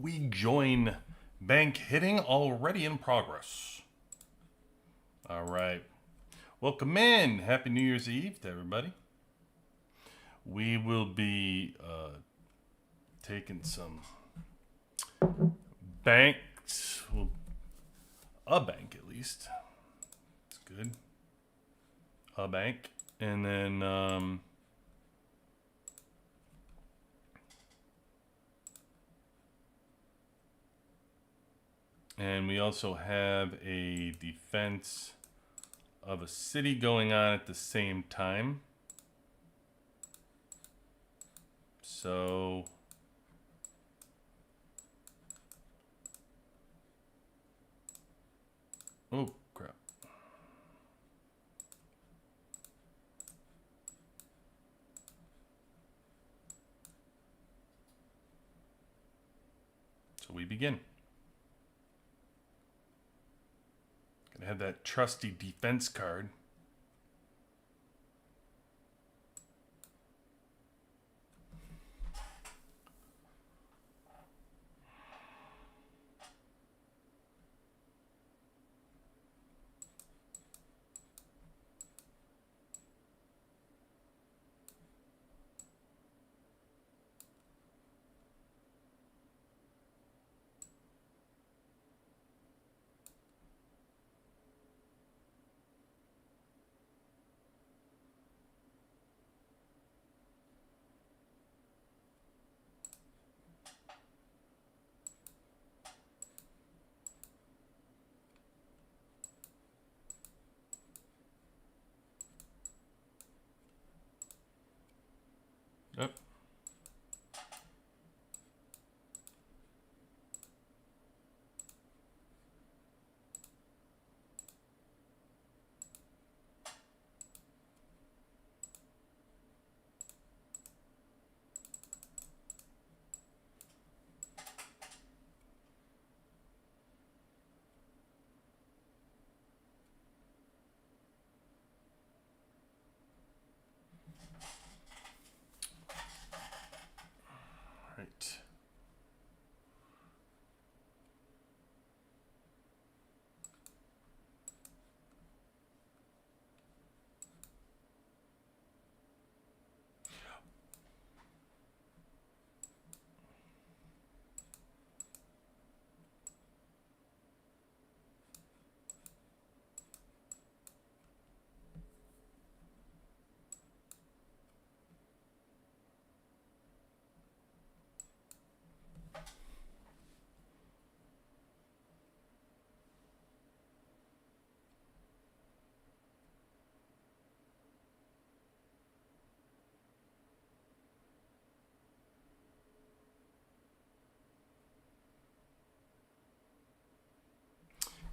we join bank hitting already in progress. All right. Welcome in. Happy New Year's Eve to everybody. We will be taking some banks. Well, a bank at least. It's good. A bank. And then and we also have a defense of a city going on at the same time. So oh crap. So we begin. Gonna have that trusty defense card. Yep. Right.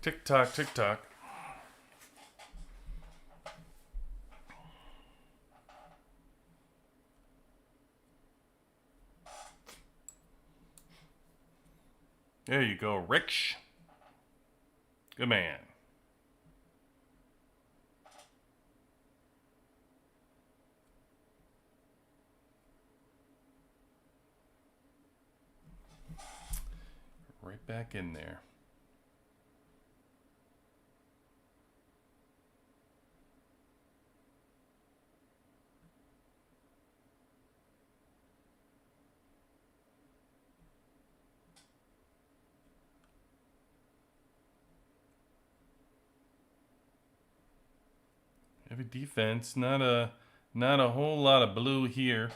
Tick tock, tick tock. There you go, Rich. Good man. Right back in there. Heavy defense, not a whole lot of blue here.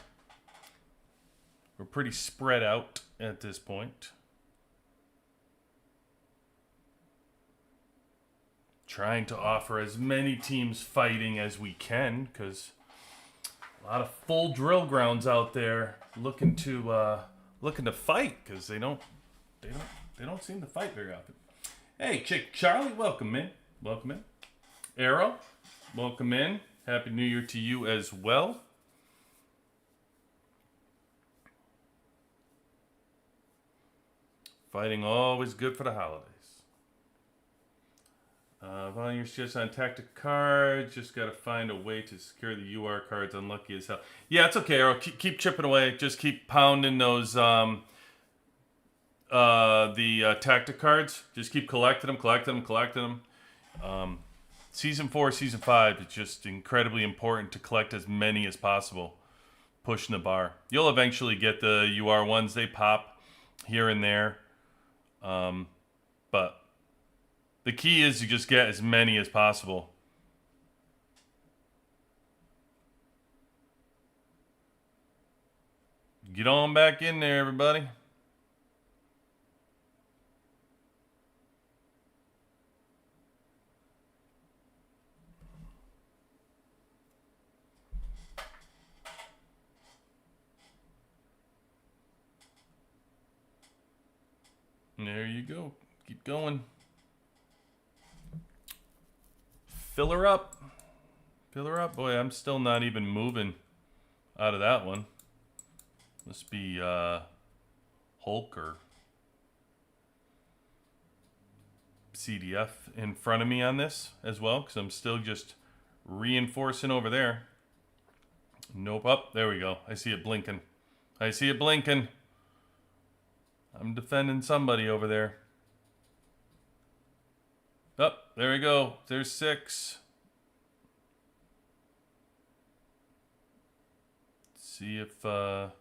We're pretty spread out at this point. Trying to offer as many teams fighting as we can, because a lot of full drill grounds out there looking to fight, because they don't seem to fight very often. Hey, Chick Charlie, welcome in. Welcome in. Arrow, welcome in. Happy New Year to you as well. Fighting always good for the holidays. Volume's just on tactic cards. Just got to find a way to secure the UR cards. Unlucky as hell. Yeah, it's okay, Arrow. Keep chipping away. Just keep pounding those the tactic cards. Just keep collecting them. Season 4, Season 5, it's just incredibly important to collect as many as possible. Pushing the bar. You'll eventually get the UR ones. They pop here and there. But the key is to just get as many as possible. Get on back in there, everybody. There you go. Keep going. Fill her up. Fill her up. Boy, I'm still not even moving out of that one. Must be Hulk or CDF in front of me on this as well, because I'm still just reinforcing over there. Nope. Up. There we go. I see it blinking. I see it blinking. I'm defending somebody over there. Up. There we go. There's 6. See if up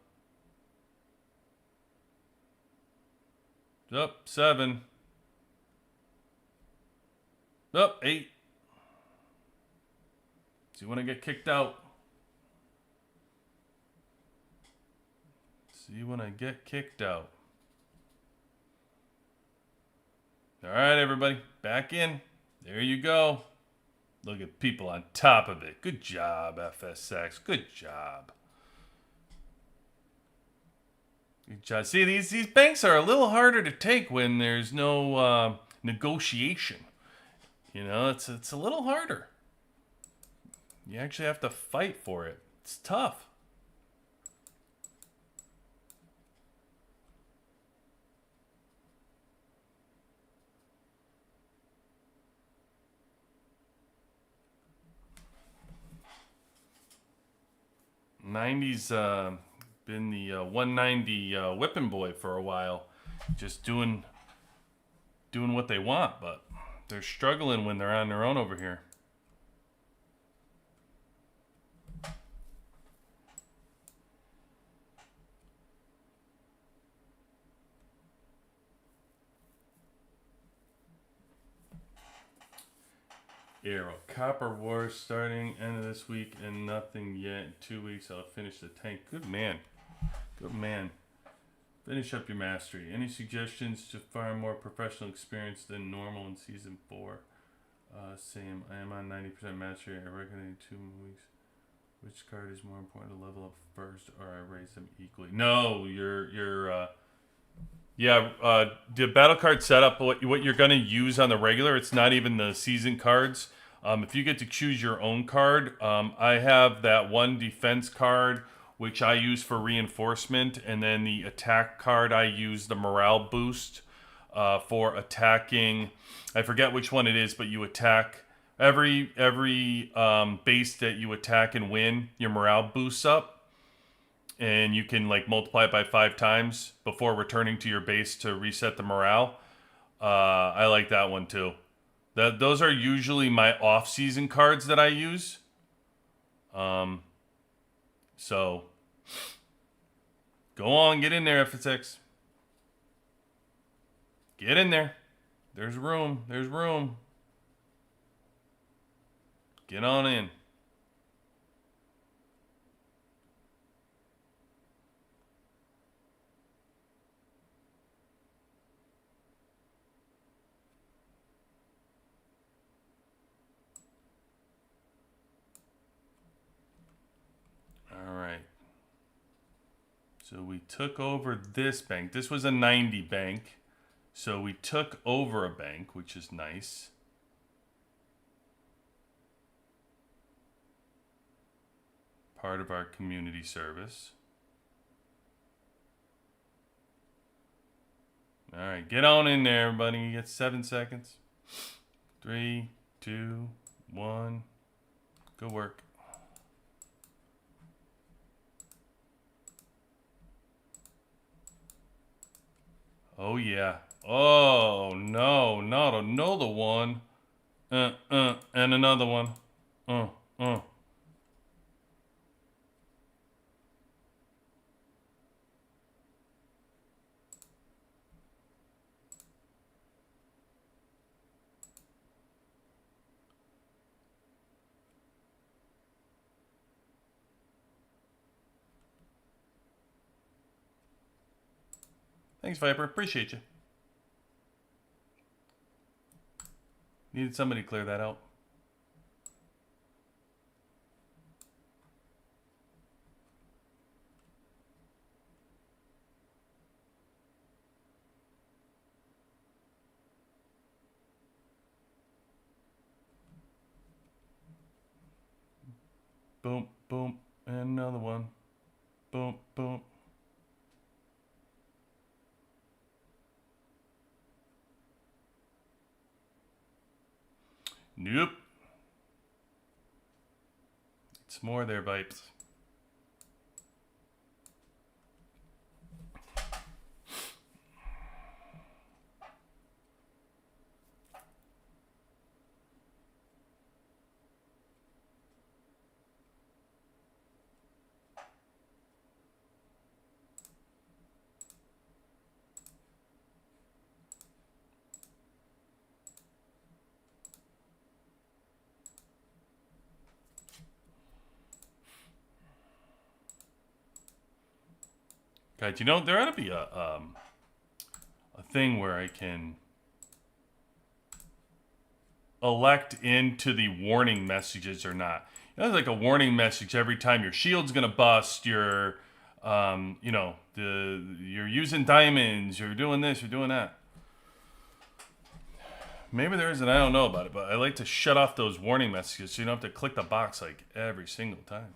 7. Up 8. See when I get kicked out. See when I get kicked out. All right, everybody, back in. There you go. Look at people on top of it. Good job, FSX. Good job. Good job. See, these banks are a little harder to take when there's no negotiation. You know, it's a little harder. You actually have to fight for it. It's tough. '90s been the 190 whipping boy for a while, just doing what they want, but they're struggling when they're on their own over here. Arrow. Copper Wars starting end of this week and nothing yet. In 2 weeks I'll finish the tank. Good man. Good man. Finish up your mastery. Any suggestions to far more professional experience than normal in Season 4? Same. I am on 90% mastery. I reckon in 2 weeks. Which card is more important to level up first, or I raise them equally? No, the battle card setup, what you're going to use on the regular, it's not even the season cards. If you get to choose your own card, I have that one defense card, which I use for reinforcement, and then the attack card, I use the morale boost for attacking. I forget which one it is, but you attack every base that you attack and win, your morale boosts up. And you can like multiply it by 5 times before returning to your base to reset the morale. I like that one too. Those are usually my off-season cards that I use. So go on, get in there, FSX. Get in there. There's room. There's room. Get on in. So we took over this bank. This was a 90 bank. So we took over a bank, which is nice. Part of our community service. All right, get on in there, everybody. You get 7 seconds. 3, 2, 1. Go work. Oh, yeah. Oh, no. Not another one. And another one. Uh, uh. Thanks, Viper. Appreciate you. Needed somebody to clear that out. Boom, boom, and another one. Boom, boom. Nope. It's more there, Vipes. Guys, you know, there ought to be a thing where I can elect into the warning messages or not. You know, there's like a warning message every time your shield's gonna bust, you're you're using diamonds, you're doing this, you're doing that. Maybe there is, and I don't know about it, but I like to shut off those warning messages so you don't have to click the box like every single time.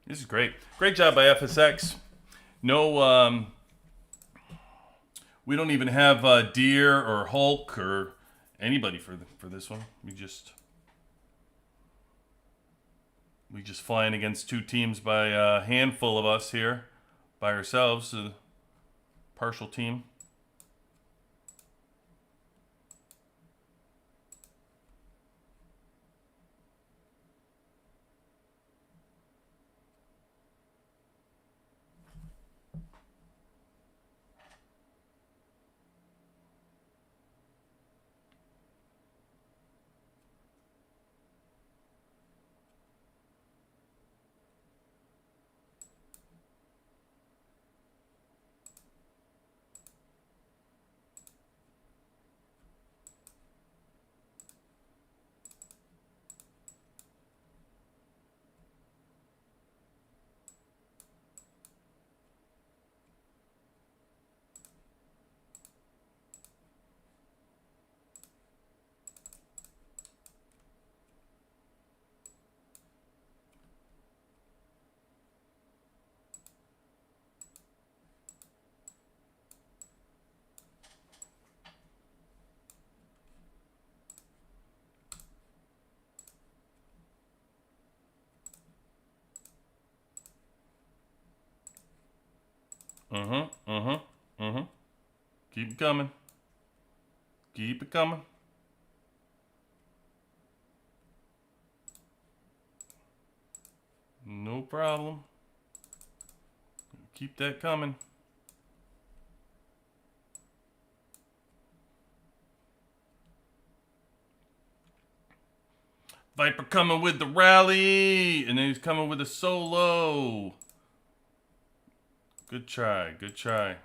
This is great. Great job by FSX. No, we don't even have Deer or Hulk or anybody for this one. We just flying against two teams by a handful of us here, by ourselves, a partial team. Keep it coming. Keep it coming. No problem. Keep that coming. Viper coming with the rally, and then he's coming with a solo. Good try, good try.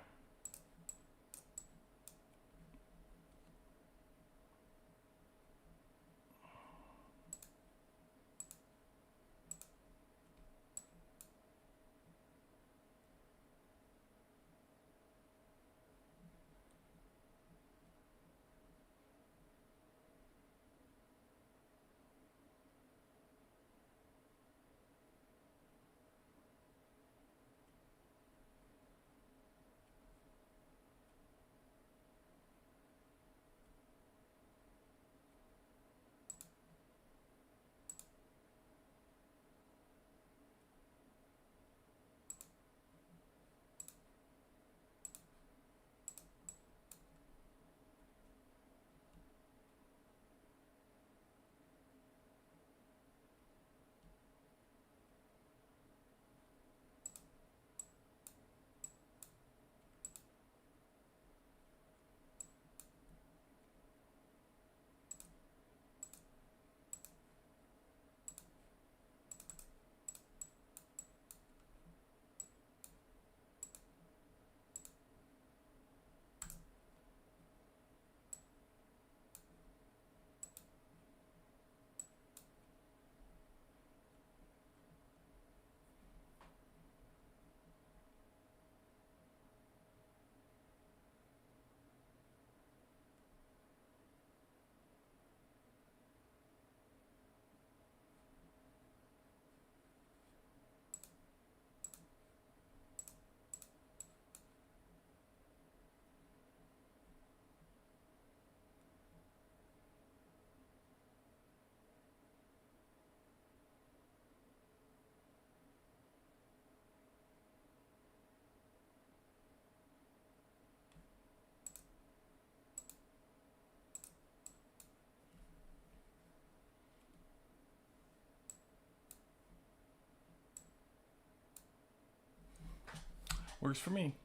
Works for me.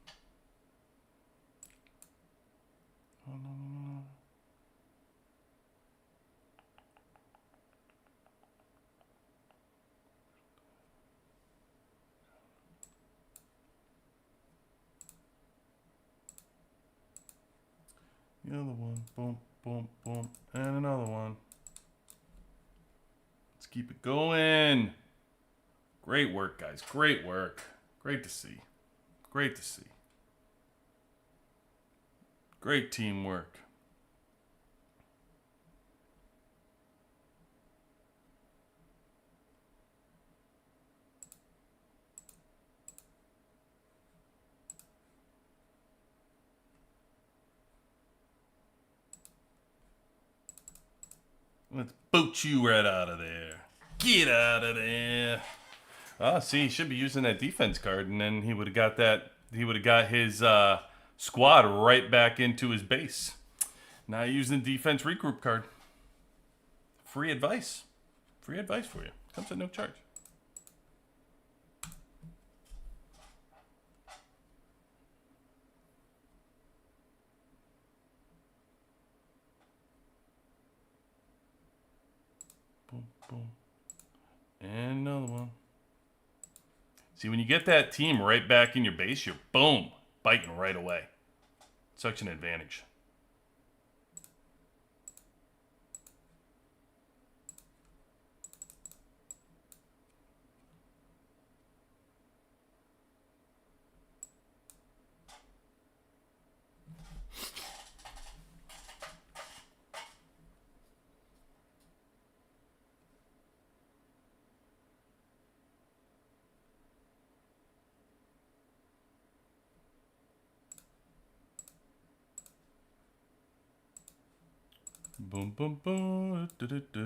The other one. Boom, boom, boom. And another one. Let's keep it going. Great work, guys. Great work. Great to see. Great to see. Great teamwork. Let's boot you right out of there. Get out of there. Ah, see, he should be using that defense card, and then he would have got that. He would have got his squad right back into his base. Now using the defense regroup card. Free advice. Free advice for you. Comes at no charge. Boom, boom. And another one. See, when you get that team right back in your base, you're, boom, biting right away. Such an advantage. Boom, boom, boom. Da, da, da.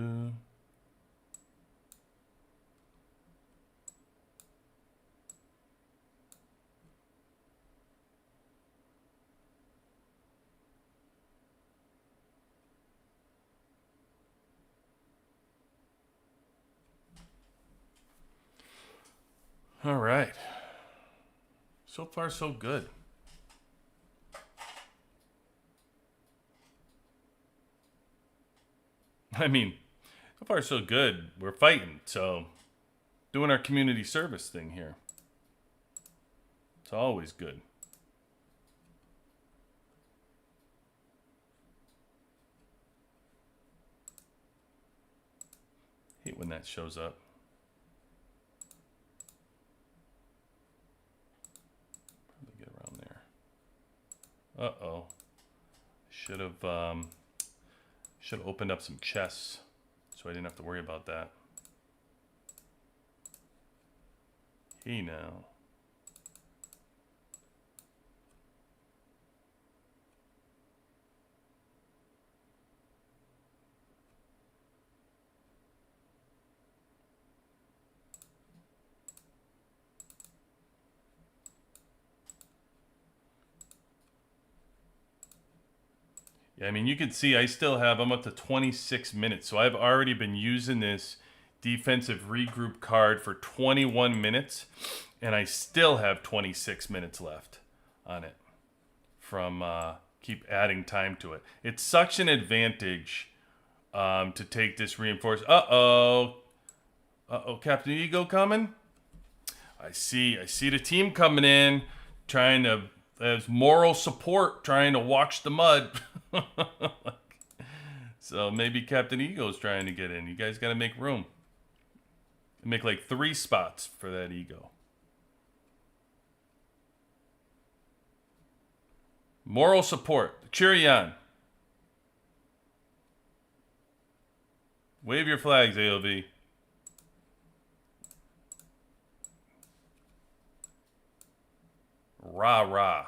All right. So far, so good. I mean, so far, so good. We're fighting, so doing our community service thing here. It's always good. Hate when that shows up. Probably get around there. Uh-oh. Should have opened up some chests so I didn't have to worry about that. Hey now. Yeah, I mean, you can see I still have, I'm up to 26 minutes. So I've already been using this defensive regroup card for 21 minutes. And I still have 26 minutes left on it from keep adding time to it. It's such an advantage to take this reinforced. Uh-oh. Uh-oh, Captain Ego coming? I see the team coming in, trying to, as moral support, trying to watch the mud. So maybe Captain Ego's trying to get in. You guys got to make room. Make like 3 spots for that Ego. Moral support. Cheer you on. Wave your flags, AOV. Rah, rah.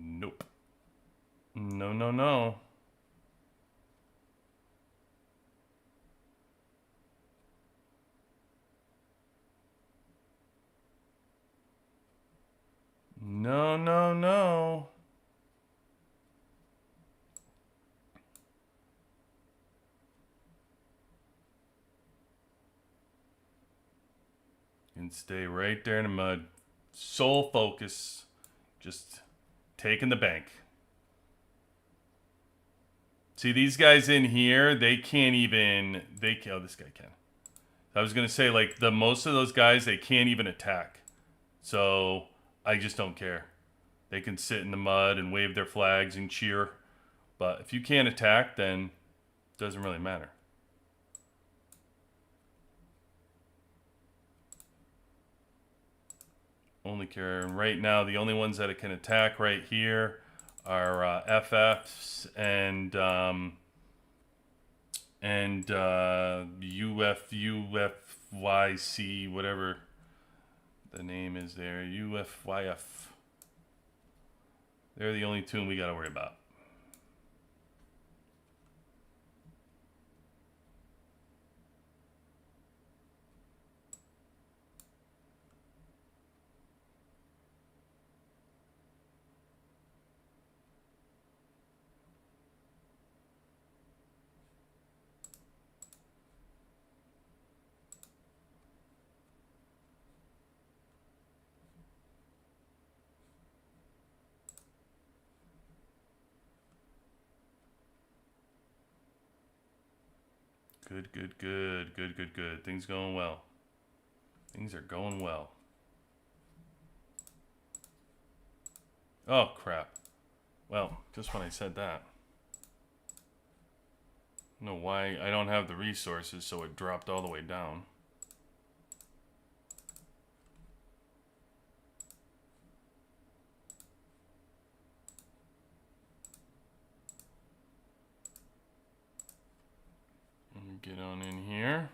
Nope. No, no, no. And stay right there in the mud. Sole focus. Just taking the bank. See, these guys in here, they can't even... Oh, this guy can. I was going to say, like, most of those guys, they can't even attack. So, I just don't care. They can sit in the mud and wave their flags and cheer. But if you can't attack, then it doesn't really matter. Only care. And right now, the only ones that it can attack right here are FFs and UFYC, whatever the name is there. UFYF. They're the only two we got to worry about. Good. Things going well. Things are going well. Oh, crap. Well, just when I said that. I don't know why I don't have the resources, so it dropped all the way down. Get on in here.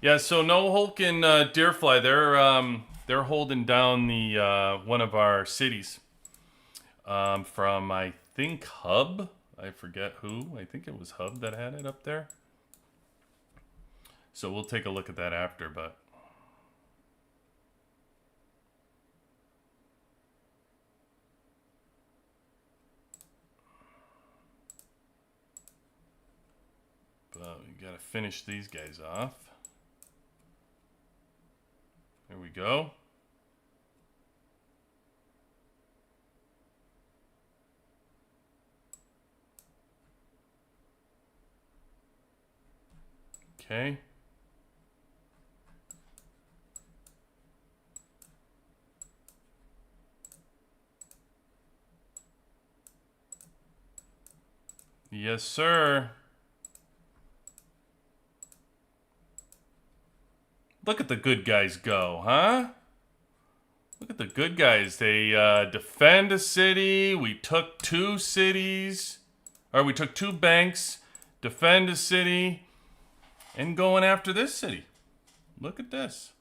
Yeah, so no Hulk and Deerfly. They're holding down the one of our cities from, I think, Hub. I forget who. I think it was Hub that had it up there. So we'll take a look at that after, but... But we gotta finish these guys off. There we go. Okay. Yes, sir. Look at the good guys go, huh? Look at the good guys. They defend a city. We took 2 cities. Or we took 2 banks. Defend a city. And going after this city. Look at this.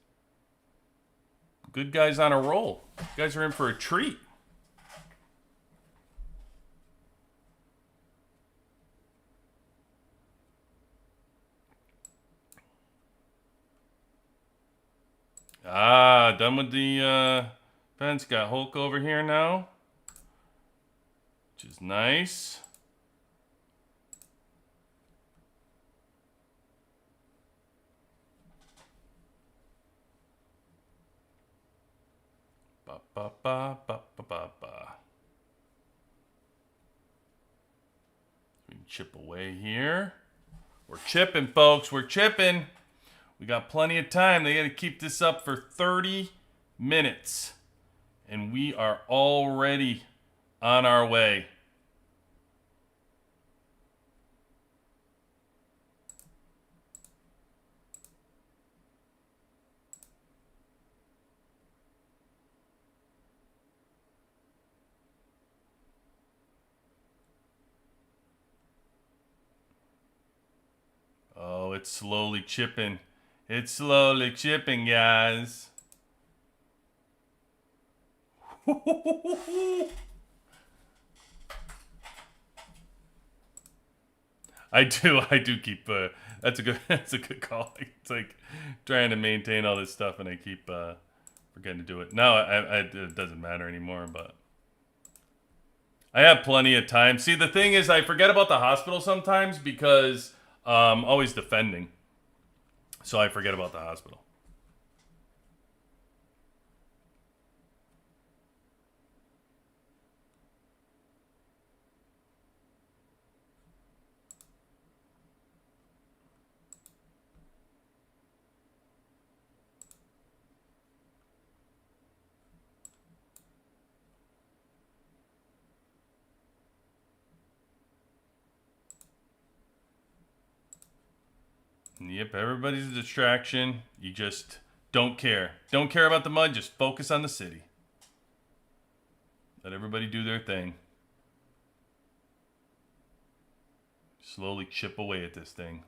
Good guys on a roll. You guys are in for a treat. Ah, done with the fence. Got Hulk over here now, which is nice. Ba ba ba ba ba ba ba. We can chip away here. We're chipping, folks. We're chipping. We got plenty of time. They got to keep this up for 30 minutes. And we are already on our way. Oh, it's slowly chipping. It's slowly chipping, guys. I do keep. That's a good call. It's like trying to maintain all this stuff, and I keep Forgetting to do it. No, it doesn't matter anymore, but I have plenty of time. See, the thing is, I forget about the hospital sometimes because I'm always defending. So I forget about the hospital. Yep, everybody's a distraction. You just don't care. Don't care about the mud. Just focus on the city. Let everybody do their thing. Slowly chip away at this thing.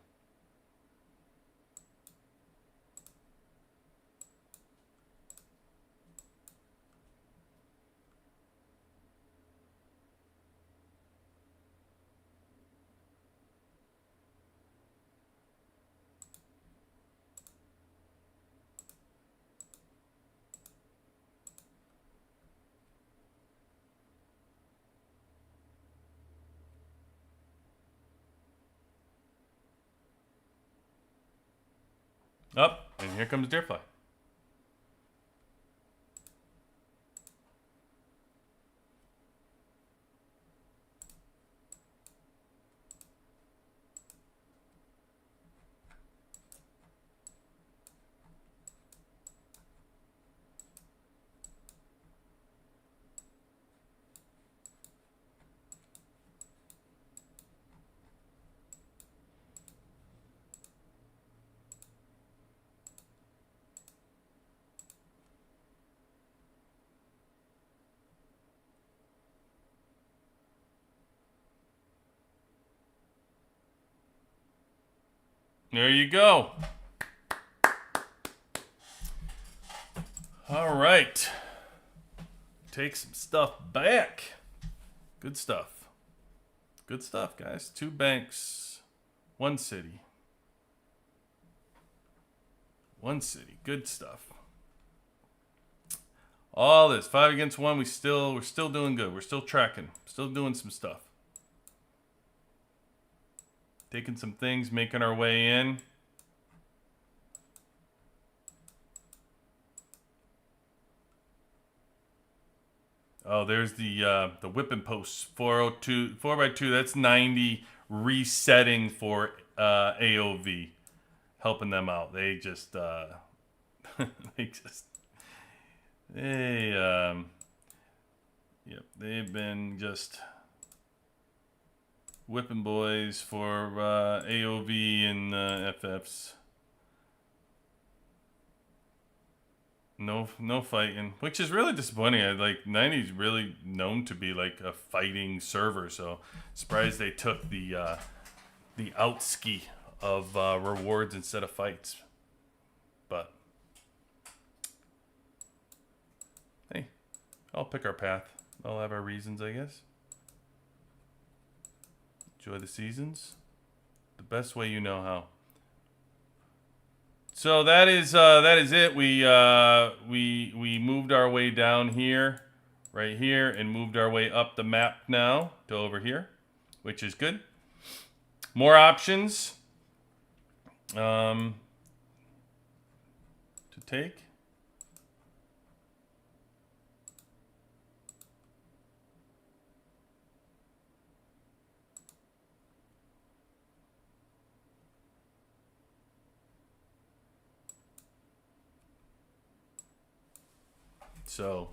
Up, and here comes Deerfly. There you go. All right. Take some stuff back. Good stuff. Good stuff, guys. 2 banks, 1 city. 1 city. Good stuff. All this 5 against 1. We're still doing good. We're still tracking. Still doing some stuff. Taking some things, making our way in. Oh, there's the whipping posts. 402, 4x2. That's 90 resetting for AOV, helping them out. They just they've been just whipping boys for AOV and FFs. No fighting, which is really disappointing. Like 90's really known to be like a fighting server, so surprised they took the outski of rewards instead of fights. But hey, I'll pick our path. I'll have our reasons, I guess. Enjoy the seasons the best way you know how. So that is it. We moved our way down here, right here, and moved our way up the map now to over here, which is good. More options to take. So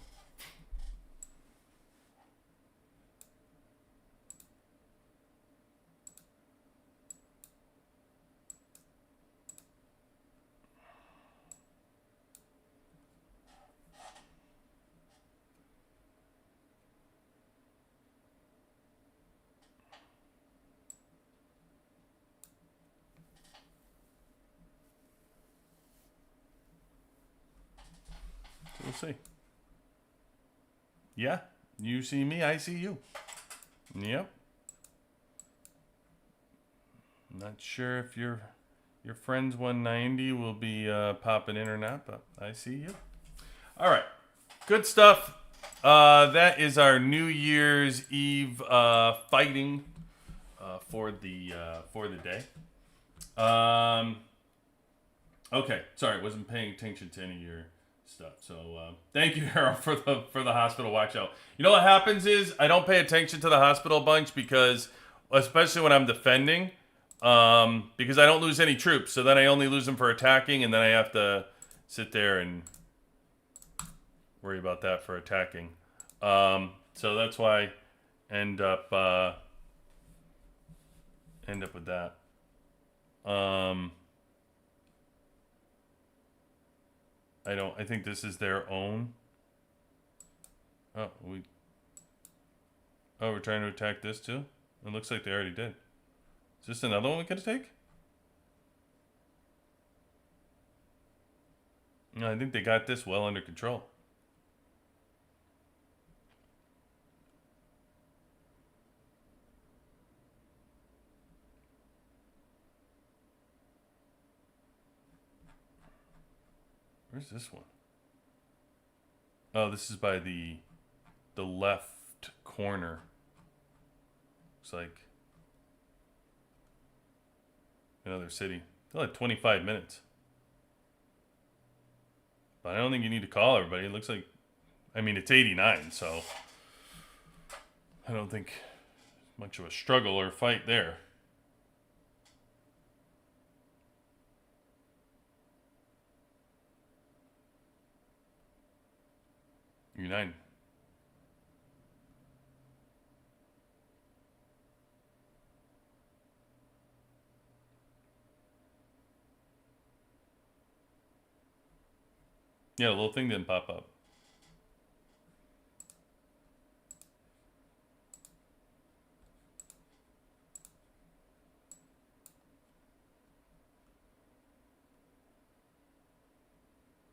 we'll see. Yeah, you see me, I see you. Yep. Not sure if your friends 190 will be popping in or not, but I see you. All right. Good stuff. That is our New Year's Eve fighting for the day. Okay, sorry, wasn't paying attention to any of your stuff. So thank you, Harold, for the hospital watch out. You know what happens is I don't pay attention to the hospital bunch because, especially when I'm defending, because I don't lose any troops. So then I only lose them for attacking, and then I have to sit there and worry about that for attacking. So that's why I end up with that. I think this is their own. Oh, we're trying to attack this too? It looks like they already did. Is this another one we could take? No, I think they got this well under control. Where's this one? Oh, this is by the left corner. Looks like another city. Still had 25 minutes. But I don't think you need to call everybody. It looks like, I mean, it's 89, so I don't think much of a struggle or fight there. United. Yeah, the little thing didn't pop up.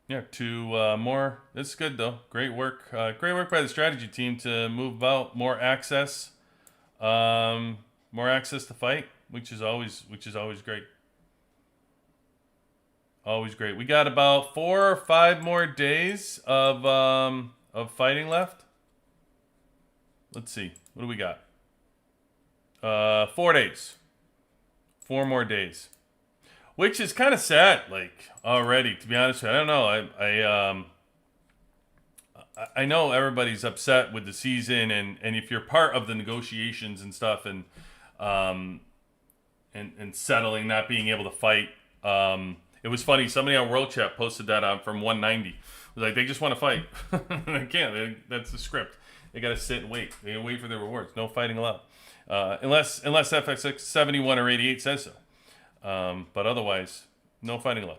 Yeah, two more. It's good though. Great work. Great work by the strategy team to move out more access, more access to fight, which is always great. Always great. We got about 4 or 5 more days of fighting left. Let's see. What do we got? 4 days. 4 more days. Which is kind of sad, like, already, to be honest with you. I don't know. I know everybody's upset with the season, and if you're part of the negotiations and stuff, and settling, not being able to fight. It was funny. Somebody on World Chat posted that from 190. It was like, they just want to fight. They can't. That's the script. They got to sit and wait. They wait for their rewards. No fighting allowed. Unless FXX 71 or 88 says so. But otherwise, no fighting allowed.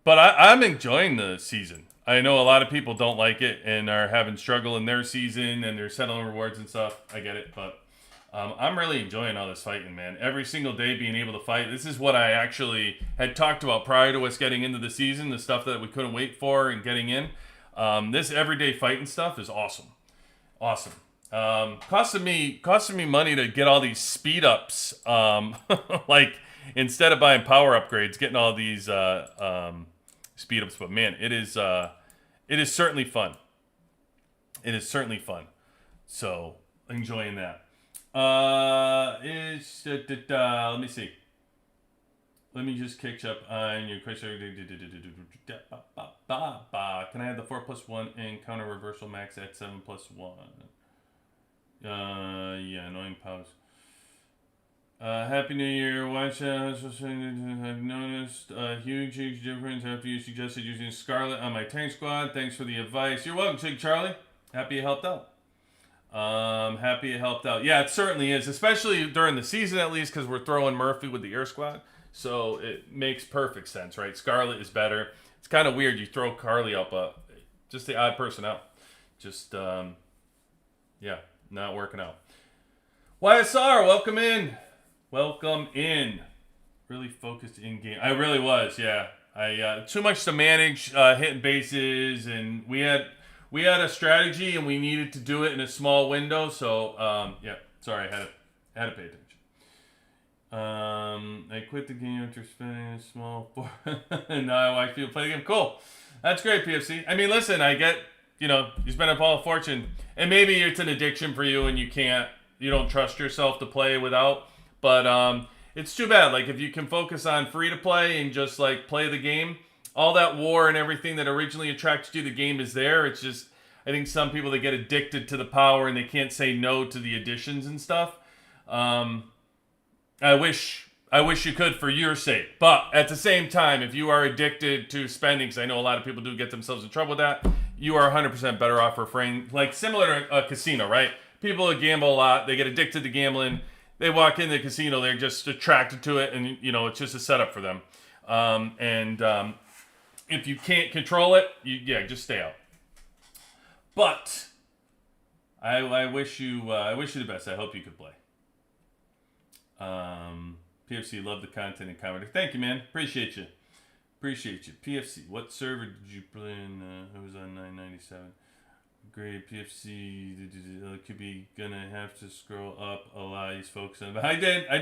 But I'm enjoying the season. I know a lot of people don't like it and are having struggle in their season and they're settling rewards and stuff. I get it, but I'm really enjoying all this fighting, man. Every single day being able to fight. This is what I actually had talked about prior to us getting into the season, the stuff that we couldn't wait for and getting in. This everyday fighting stuff is awesome. Awesome. Costing me money to get all these speed ups. Like, instead of buying power upgrades, getting all these speed ups. But man, it is certainly fun. It is certainly fun. So enjoying that. Let me see. Let me just catch up on your question. Can I have the 4+1 and counter reversal max at 7+1? Yeah, annoying pause. Happy New Year. Watch out. I've noticed a huge difference after you suggested using Scarlet on my tank squad. Thanks for the advice. You're welcome, Chig Charlie. Happy you helped out. Happy it helped out. Yeah, it certainly is, especially during the season at least, because we're throwing Murphy with the air squad. So it makes perfect sense, right? Scarlet is better. It's kind of weird you throw Carly up, just the odd person out. Just, yeah, not working out. YSR, welcome in. Welcome in. Really focused in game. I really was, yeah. I too much to manage hitting bases, and we had a strategy, and we needed to do it in a small window. So yeah, sorry, I had to pay attention. I quit the game after spending a small and now I watch people play the game. Cool. That's great, PFC. I mean, listen, I get, you spend up all a fortune, and maybe it's an addiction for you and you don't trust yourself to play without, but it's too bad. Like, if you can focus on free to play and just, like, play the game, all that war and everything that originally attracted you to the game is there. It's just, I think some people, they get addicted to the power and they can't say no to the additions and stuff. I wish you could for your sake. But at the same time, if you are addicted to spending, because I know a lot of people do get themselves in trouble with that, you are 100% better off refraining. Like, similar to a casino, right? People that gamble a lot, they get addicted to gambling. They walk in the casino, they're just attracted to it, and, it's just a setup for them. If you can't control it, just stay out. But I wish you the best. I hope you could play. PFC, love the content and comedy. Thank you, man. Appreciate you. PFC, what server did you play in? It was on 997. Great, PFC. Could be gonna have to scroll up a lot. He's focusing. But I did. I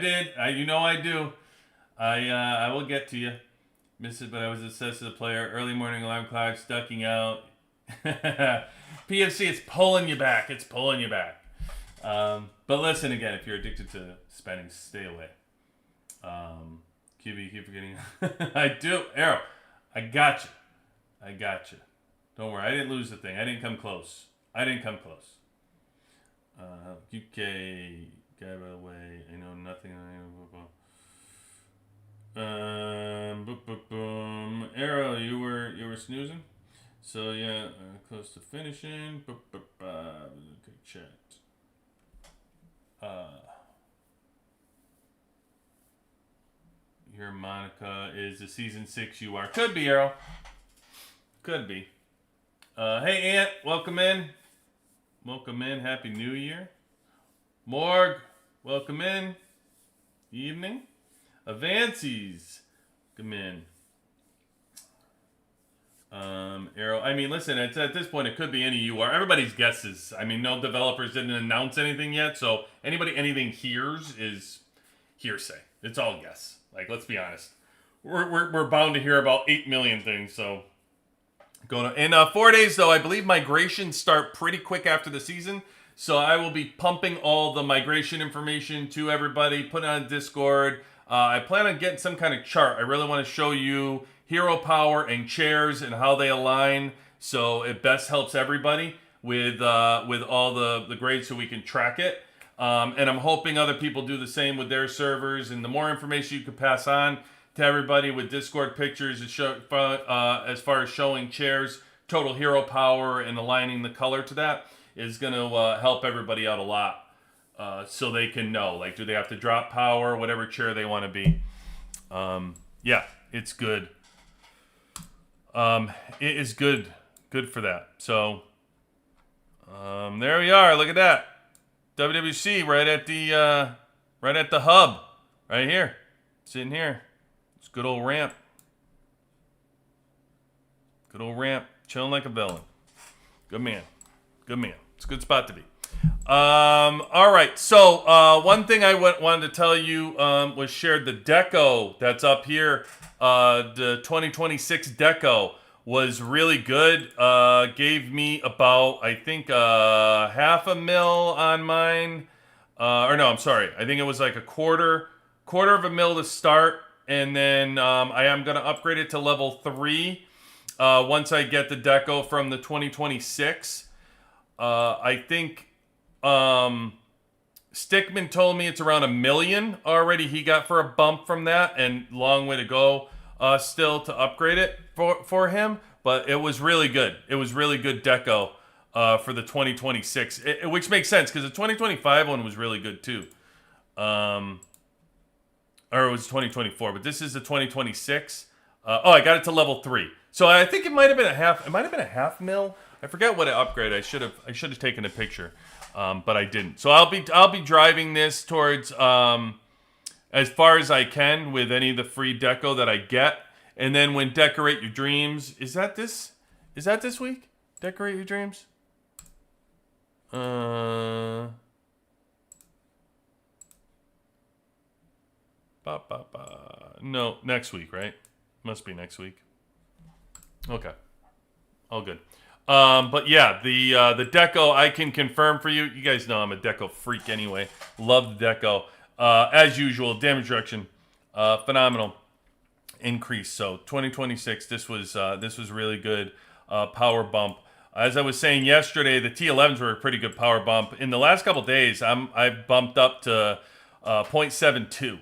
do. I will get to you. Missed it, but I was obsessed with the player. Early morning alarm clock, ducking out. PFC, it's pulling you back. But listen, again, if you're addicted to spending, stay away. QB, keep forgetting. I do. Arrow, I got you. Don't worry, I didn't lose the thing. I didn't come close. UK, guy, by the way, I know nothing. Arrow, you were snoozing? So, yeah, close to finishing. Okay, chat. Here, Monica is the season 6 you are. Could be, Arrow. Could be. Hey, Aunt, welcome in. Happy New Year. Morg, welcome in. Evening. Avances, come in. Arrow. I mean, listen, at this point, it could be any UR. Everybody's guesses. I mean, no developers didn't announce anything yet, so anything hears is hearsay. It's all guess. Like, let's be honest. We're bound to hear about 8 million things, so in 4 days, though, I believe migrations start pretty quick after the season, so I will be pumping all the migration information to everybody, put it on Discord. I plan on getting some kind of chart. I really want to show you hero power and chairs and how they align, so it best helps everybody with all the grades, so we can track it. And I'm hoping other people do the same with their servers. And the more information you can pass on to everybody with Discord pictures as far as showing chairs, total hero power, and aligning the color to that is going to help everybody out a lot. So they can know, like, do they have to drop power, whatever chair they want to be. Yeah, it's good. It is good for that. So there we are. Look at that. WWC right at the hub, right here, sitting here. It's good old ramp, chilling like a villain. Good man. It's a good spot to be. All right. So one thing I wanted to tell you was shared the deco that's up here. The 2026 deco was really good. Gave me about, I think, $500,000 on mine. Or no, I'm sorry. I think it was like a quarter of a mil to start. And then I am going to upgrade it to level 3 once I get the deco from the 2026. I think Stickman told me it's around $1 million already he got for a bump from that. And long way to go still to upgrade it for him, but it was really good. It was really good deco for the 2026, which makes sense because the 2025 one was really good too. Or it was 2024, but this is the 2026. I got it to level 3, so I think it might have been a half mil. I forget what I upgraded. I should have taken a picture, but I didn't. So I'll be driving this towards as far as I can with any of the free deco that I get. And then when Decorate Your Dreams, is that this week? Decorate Your Dreams? No, next week, right? Must be next week. Okay. All good. But yeah, the deco I can confirm for you. You guys know I'm a deco freak anyway. Love the deco. As usual, damage reduction, phenomenal increase. So 2026, this was really good. Power bump. As I was saying yesterday, the T11s were a pretty good power bump. In the last couple days, I've bumped up to 0.72.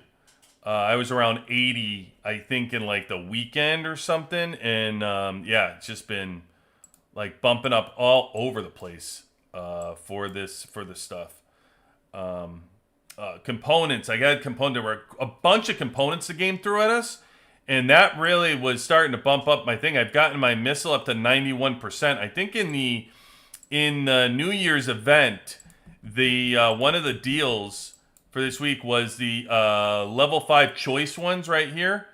I was around 80, I think, in like the weekend or something, and yeah, it's just been like bumping up all over the place for this stuff. Components, I got there were a bunch of components the game threw at us, and that really was starting to bump up my thing. I've gotten my missile up to 91%. I think in the New Year's event, the one of the deals for this week was the level 5 choice ones right here.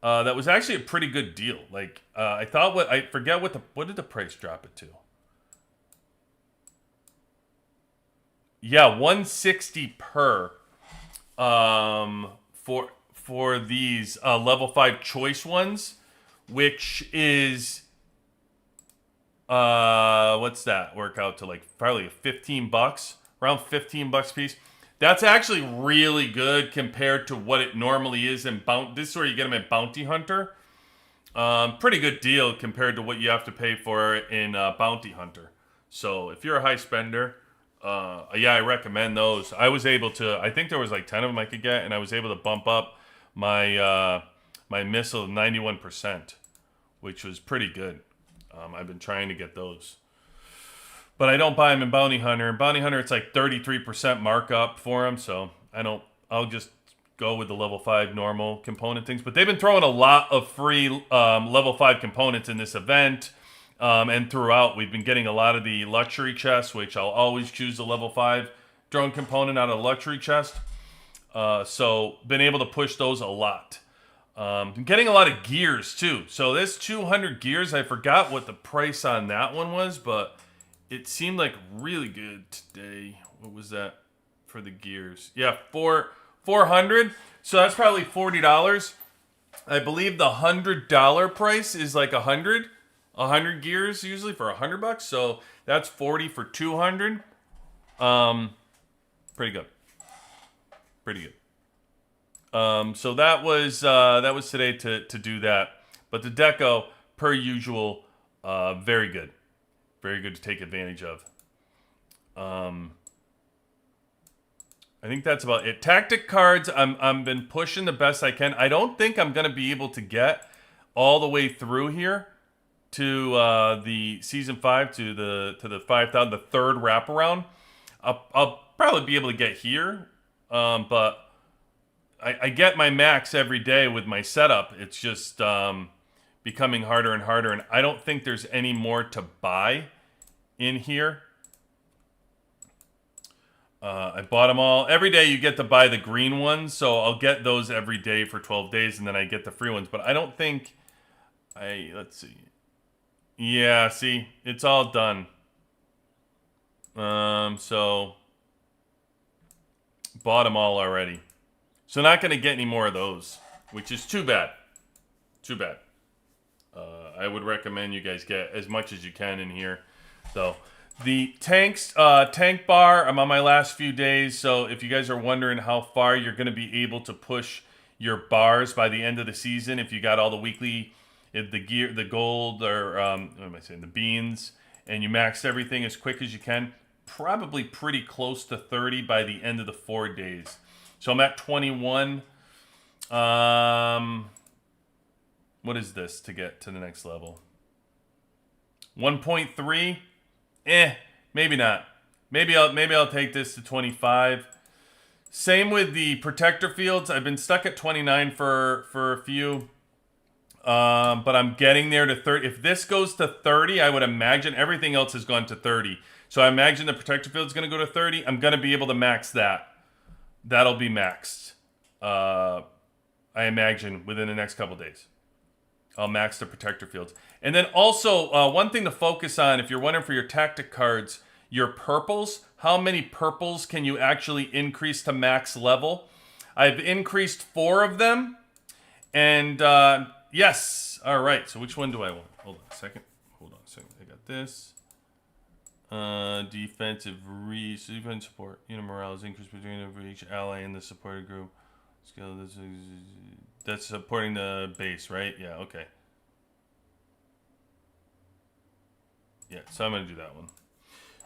That was actually a pretty good deal. Like I thought, I forget what did the price drop it to? Yeah, 160 per for these level 5 choice ones, which is what's that work out to, like probably $15, around $15 a piece. That's actually really good compared to what it normally is in this is where you get them at Bounty Hunter. Pretty good deal compared to what you have to pay for in Bounty Hunter. So if you're a high spender, yeah, I recommend those. I was able to, I think there was like 10 of them I could get, and I was able to bump up my my missile 91%, which was pretty good. I've been trying to get those. But I don't buy them in Bounty Hunter. In Bounty Hunter, it's like 33% markup for them, so I'll just go with the level 5 normal component things. But they've been throwing a lot of free level 5 components in this event. And throughout, we've been getting a lot of the luxury chests, which I'll always choose the level 5 drone component out of the luxury chest. So been able to push those a lot. Been getting a lot of gears, too. So this 200 gears, I forgot what the price on that one was, but it seemed like really good today. What was that for the gears? Yeah, 400. So that's probably $40. I believe the $100 price is like 100 gears usually for $100. So that's 40 for 200. Pretty good. So that was today to do that. But the deco, per usual, very good. Very good to take advantage of. I think that's about it. Tactic cards, I'm been pushing the best I can. I don't think I'm gonna be able to get all the way through here to the season 5 to the 5,000, the third wraparound. I'll probably be able to get here, but I get my max every day with my setup. It's just becoming harder and harder, and I don't think there's any more to buy in here. I bought them all. Every day you get to buy the green ones, so I'll get those every day for 12 days, and then I get the free ones. But I don't think let's see. Yeah, see, it's all done. So bought them all already. So not going to get any more of those, which is too bad. Too bad. I would recommend you guys get as much as you can in here, though. The tank bar, I'm on my last few days, so if you guys are wondering how far you're going to be able to push your bars by the end of the season, if you got all the weekly, the gear, the gold, or what am I saying, the beans, and you maxed everything as quick as you can, probably pretty close to 30 by the end of the 4 days. So I'm at 21. What is this to get to the next level? 1.3. Maybe not. Maybe I'll take this to 25. Same with the protector fields. I've been stuck at 29 for a few. But I'm getting there to 30. If this goes to 30, I would imagine everything else has gone to 30. So I imagine the protector field is going to go to 30. I'm going to be able to max that. That'll be maxed. I imagine within the next couple days. I'll max the protector fields. And then also, one thing to focus on, if you're wondering for your tactic cards, your purples, how many purples can you actually increase to max level? I've increased 4 of them. And yes. All right. So which one do I want? Hold on a second. I got this. Defensive support. Morale is increased between each ally and the supported group. Scale. That's supporting the base, right? Yeah. Okay. Yeah. So I'm gonna do that one.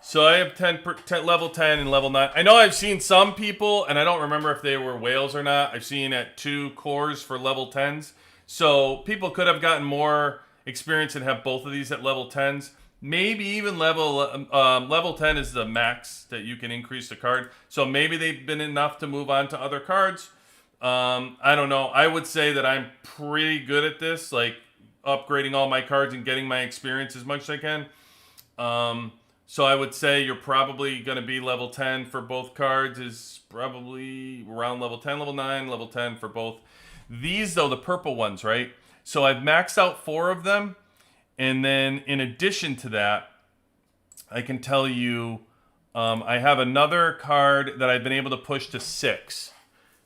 So I have 10 level 10 and level 9. I know I've seen some people, and I don't remember if they were whales or not. I've seen at 2 cores for level 10s. So people could have gotten more experience and have both of these at level 10s. Maybe even level 10 is the max that you can increase the card. So maybe they've been enough to move on to other cards. I don't know. I would say that I'm pretty good at this, like upgrading all my cards and getting my experience as much as I can. So I would say you're probably going to be level 10 for both cards, is probably around level 10, level 9, level 10 for both. These, though, the purple ones, right? So I've maxed out 4 of them. And then in addition to that, I can tell you I have another card that I've been able to push to 6.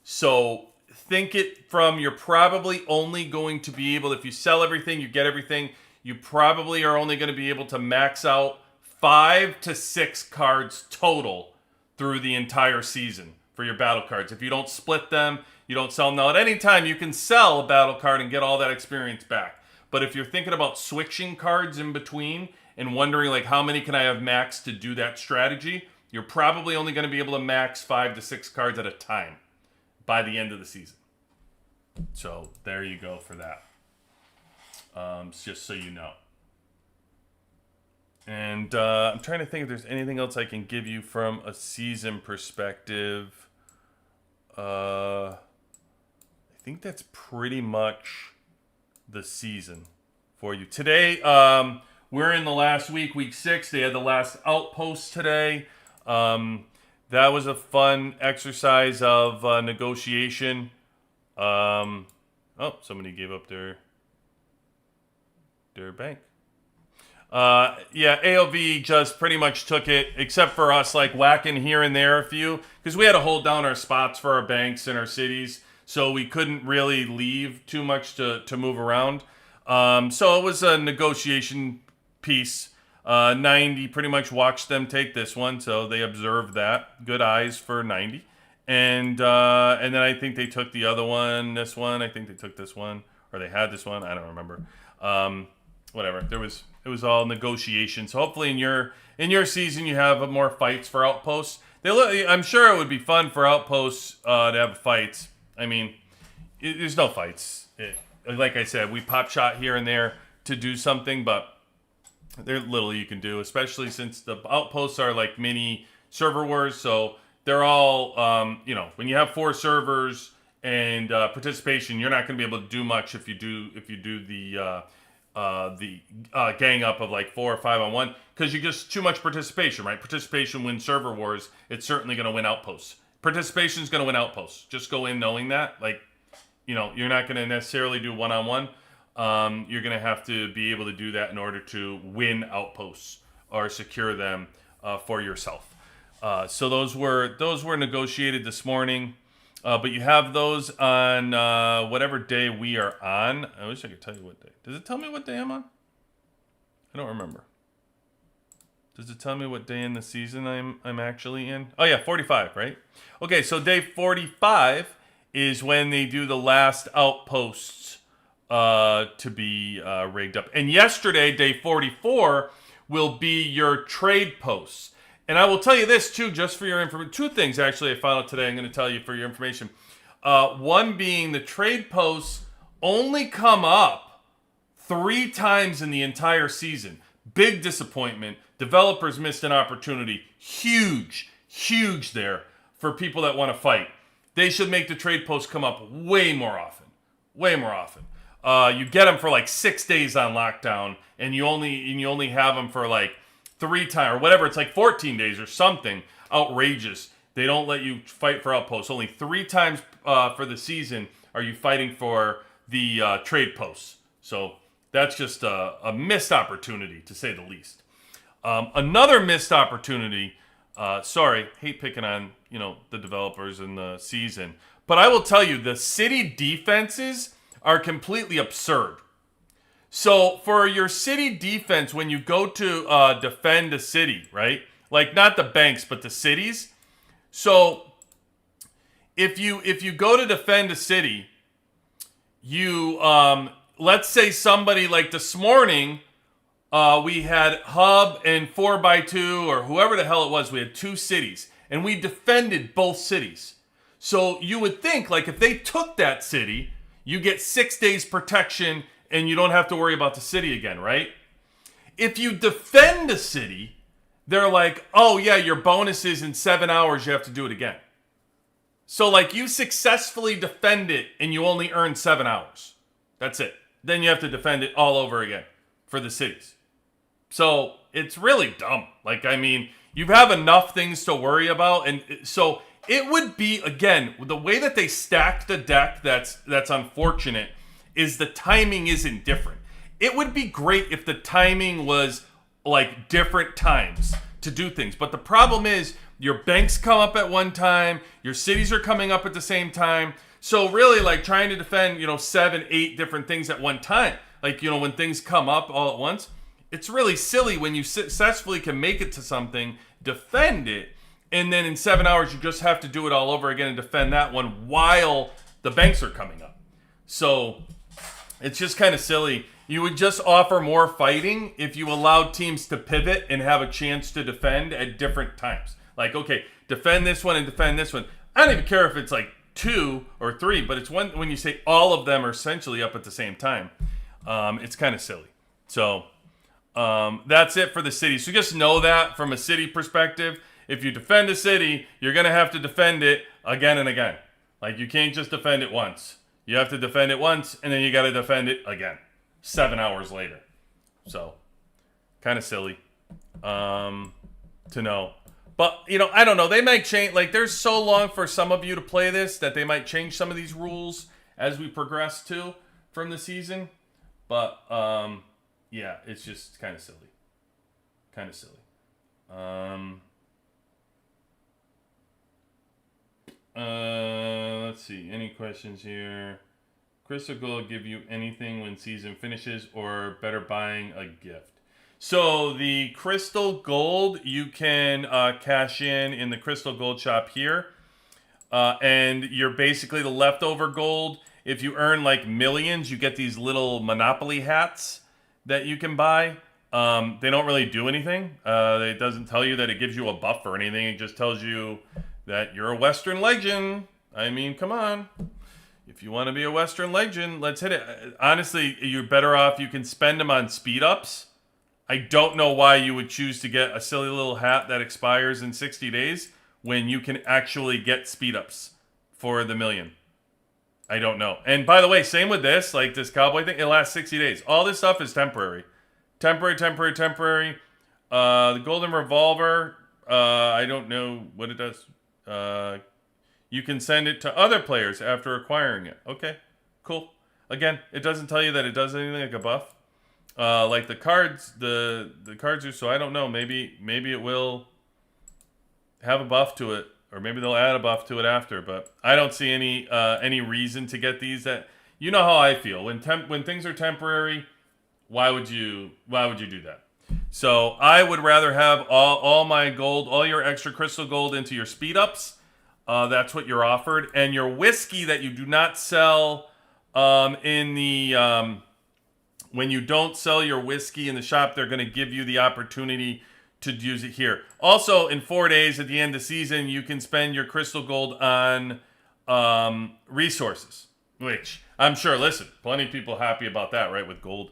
So think it from you're probably only going to be able, if you sell everything, you get everything, you probably are only going to be able to max out 5 to 6 cards total through the entire season for your battle cards. If you don't split them, you don't sell them. Now, at any time, you can sell a battle card and get all that experience back. But if you're thinking about switching cards in between and wondering, like, how many can I have max to do that strategy, you're probably only going to be able to max 5 to 6 cards at a time by the end of the season. So there you go for that. Just so you know. And I'm trying to think if there's anything else I can give you from a season perspective. I think that's pretty much the season for you. Today, we're in the last week 6. They had the last outpost today. That was a fun exercise of negotiation. Oh, somebody gave up their bank. Yeah, AOV just pretty much took it, except for us, like whacking here and there a few, because we had to hold down our spots for our banks in our cities, so we couldn't really leave too much to move around. So it was a negotiation piece. 90 pretty much watched them take this one, so they observed that. Good eyes for 90. And then I think they took the other one, this one. I think they took this one, or they had this one. I don't remember. Whatever. It was all negotiation. So hopefully in your season you have more fights for outposts. I'm sure it would be fun for outposts to have fights. I mean, there's no fights. Like I said, we pop shot here and there to do something, but there's little you can do, especially since the outposts are like mini server wars. So they're all, when you have 4 servers and participation, you're not going to be able to do much if you do the gang up of like 4 or 5 on 1, because you just too much participation, right? Participation wins server wars. It's certainly going to win outposts. Participation is going to win outposts. Just go in knowing that, like, you're not going to necessarily do 1-on-1. You're going to have to be able to do that in order to win outposts or secure them for yourself. So those were negotiated this morning. But you have those on whatever day we are on. I wish I could tell you what day. Does it tell me what day I'm on? I don't remember. Does it tell me what day in the season I'm actually in? Oh yeah, 45, right? Okay, so day 45 is when they do the last outposts to be rigged up. And yesterday, day 44, will be your trade posts. And I will tell you this, too, just for your information. 2 things, actually, I found out today I'm going to tell you for your information. One being the trade posts only come up 3 times in the entire season. Big disappointment. Developers missed an opportunity. Huge there for people that want to fight. They should make the trade posts come up way more often. Way more often. You get them for like 6 days on lockdown, and you only have them for like 3 times or whatever. It's like 14 days or something outrageous. They don't let you fight for outposts. Only 3 times for the season are you fighting for the trade posts. So that's just a missed opportunity, to say the least. Another missed opportunity. Sorry, hate picking on the developers in the season, But I will tell you, the city defenses are completely absurd. So for your city defense, when you go to defend a city, right? Like not the banks, but the cities. So if you go to defend a city, you let's say somebody like this morning, we had Hub and 4x2 or whoever the hell it was. We had two cities and we defended both cities. So you would think like if they took that city, you get 6 days protection and you don't have to worry about the city again, right? If you defend a city, they're like, oh yeah, your bonus is in 7 hours, you have to do it again. So like you successfully defend it and you only earn 7 hours. That's it. Then you have to defend it all over again for the cities. So it's really dumb. Like, I mean, you have enough things to worry about. And so it would be, again, the way that they stacked the deck that's unfortunate is the timing isn't different. It would be great if the timing was like different times to do things. But the problem is your banks come up at one time, your cities are coming up at the same time. So really like trying to defend, 7, 8 different things at one time. Like, when things come up all at once, it's really silly when you successfully can make it to something, defend it, and then in 7 hours you just have to do it all over again and defend that one while the banks are coming up. So it's just kind of silly. You would just offer more fighting if you allowed teams to pivot and have a chance to defend at different times. Like, okay, defend this one and defend this one. I don't even care if it's like 2 or 3, but it's when you say all of them are essentially up at the same time. It's kind of silly. So that's it for the city. So just know that from a city perspective, if you defend a city, you're going to have to defend it again and again. Like you can't just defend it once. You have to defend it once, and then you got to defend it again 7 hours later. So, kind of silly to know. But, I don't know. They might change. Like, there's so long for some of you to play this that they might change some of these rules as we progress, too, from the season. But, yeah, it's just kind of silly. Kind of silly. Let's see. Any questions here? Crystal Gold give you anything when season finishes or better buying a gift? So the Crystal Gold, you can cash in the Crystal Gold shop here. And you're basically the leftover gold. If you earn like millions, you get these little Monopoly hats that you can buy. They don't really do anything. It doesn't tell you that it gives you a buff or anything. It just tells you that you're a Western legend. I mean, come on. If you want to be a Western legend, let's hit it. Honestly, you're better off. You can spend them on speed ups. I don't know why you would choose to get a silly little hat that expires in 60 days when you can actually get speed ups for the million. I don't know. And by the way, same with this, like this cowboy thing, it lasts 60 days. All this stuff is temporary. Temporary. The golden revolver, I don't know what it does. You can send it to other players after acquiring it. Okay, cool. Again, it doesn't tell you that it does anything like a buff. Like the cards, the cards are, so I don't know. Maybe it will have a buff to it, or maybe they'll add a buff to it after. But I don't see any reason to get these. That you know how I feel when things are temporary. Why would you do that? So I would rather have all my gold, all your extra crystal gold into your speed ups. That's what you're offered, and your whiskey that you do not sell in the when you don't sell your whiskey in the shop, they're going to give you the opportunity to use it here. Also, in 4 days at the end of the season, you can spend your crystal gold on resources, which I'm sure, listen, plenty of people happy about that, right, with gold.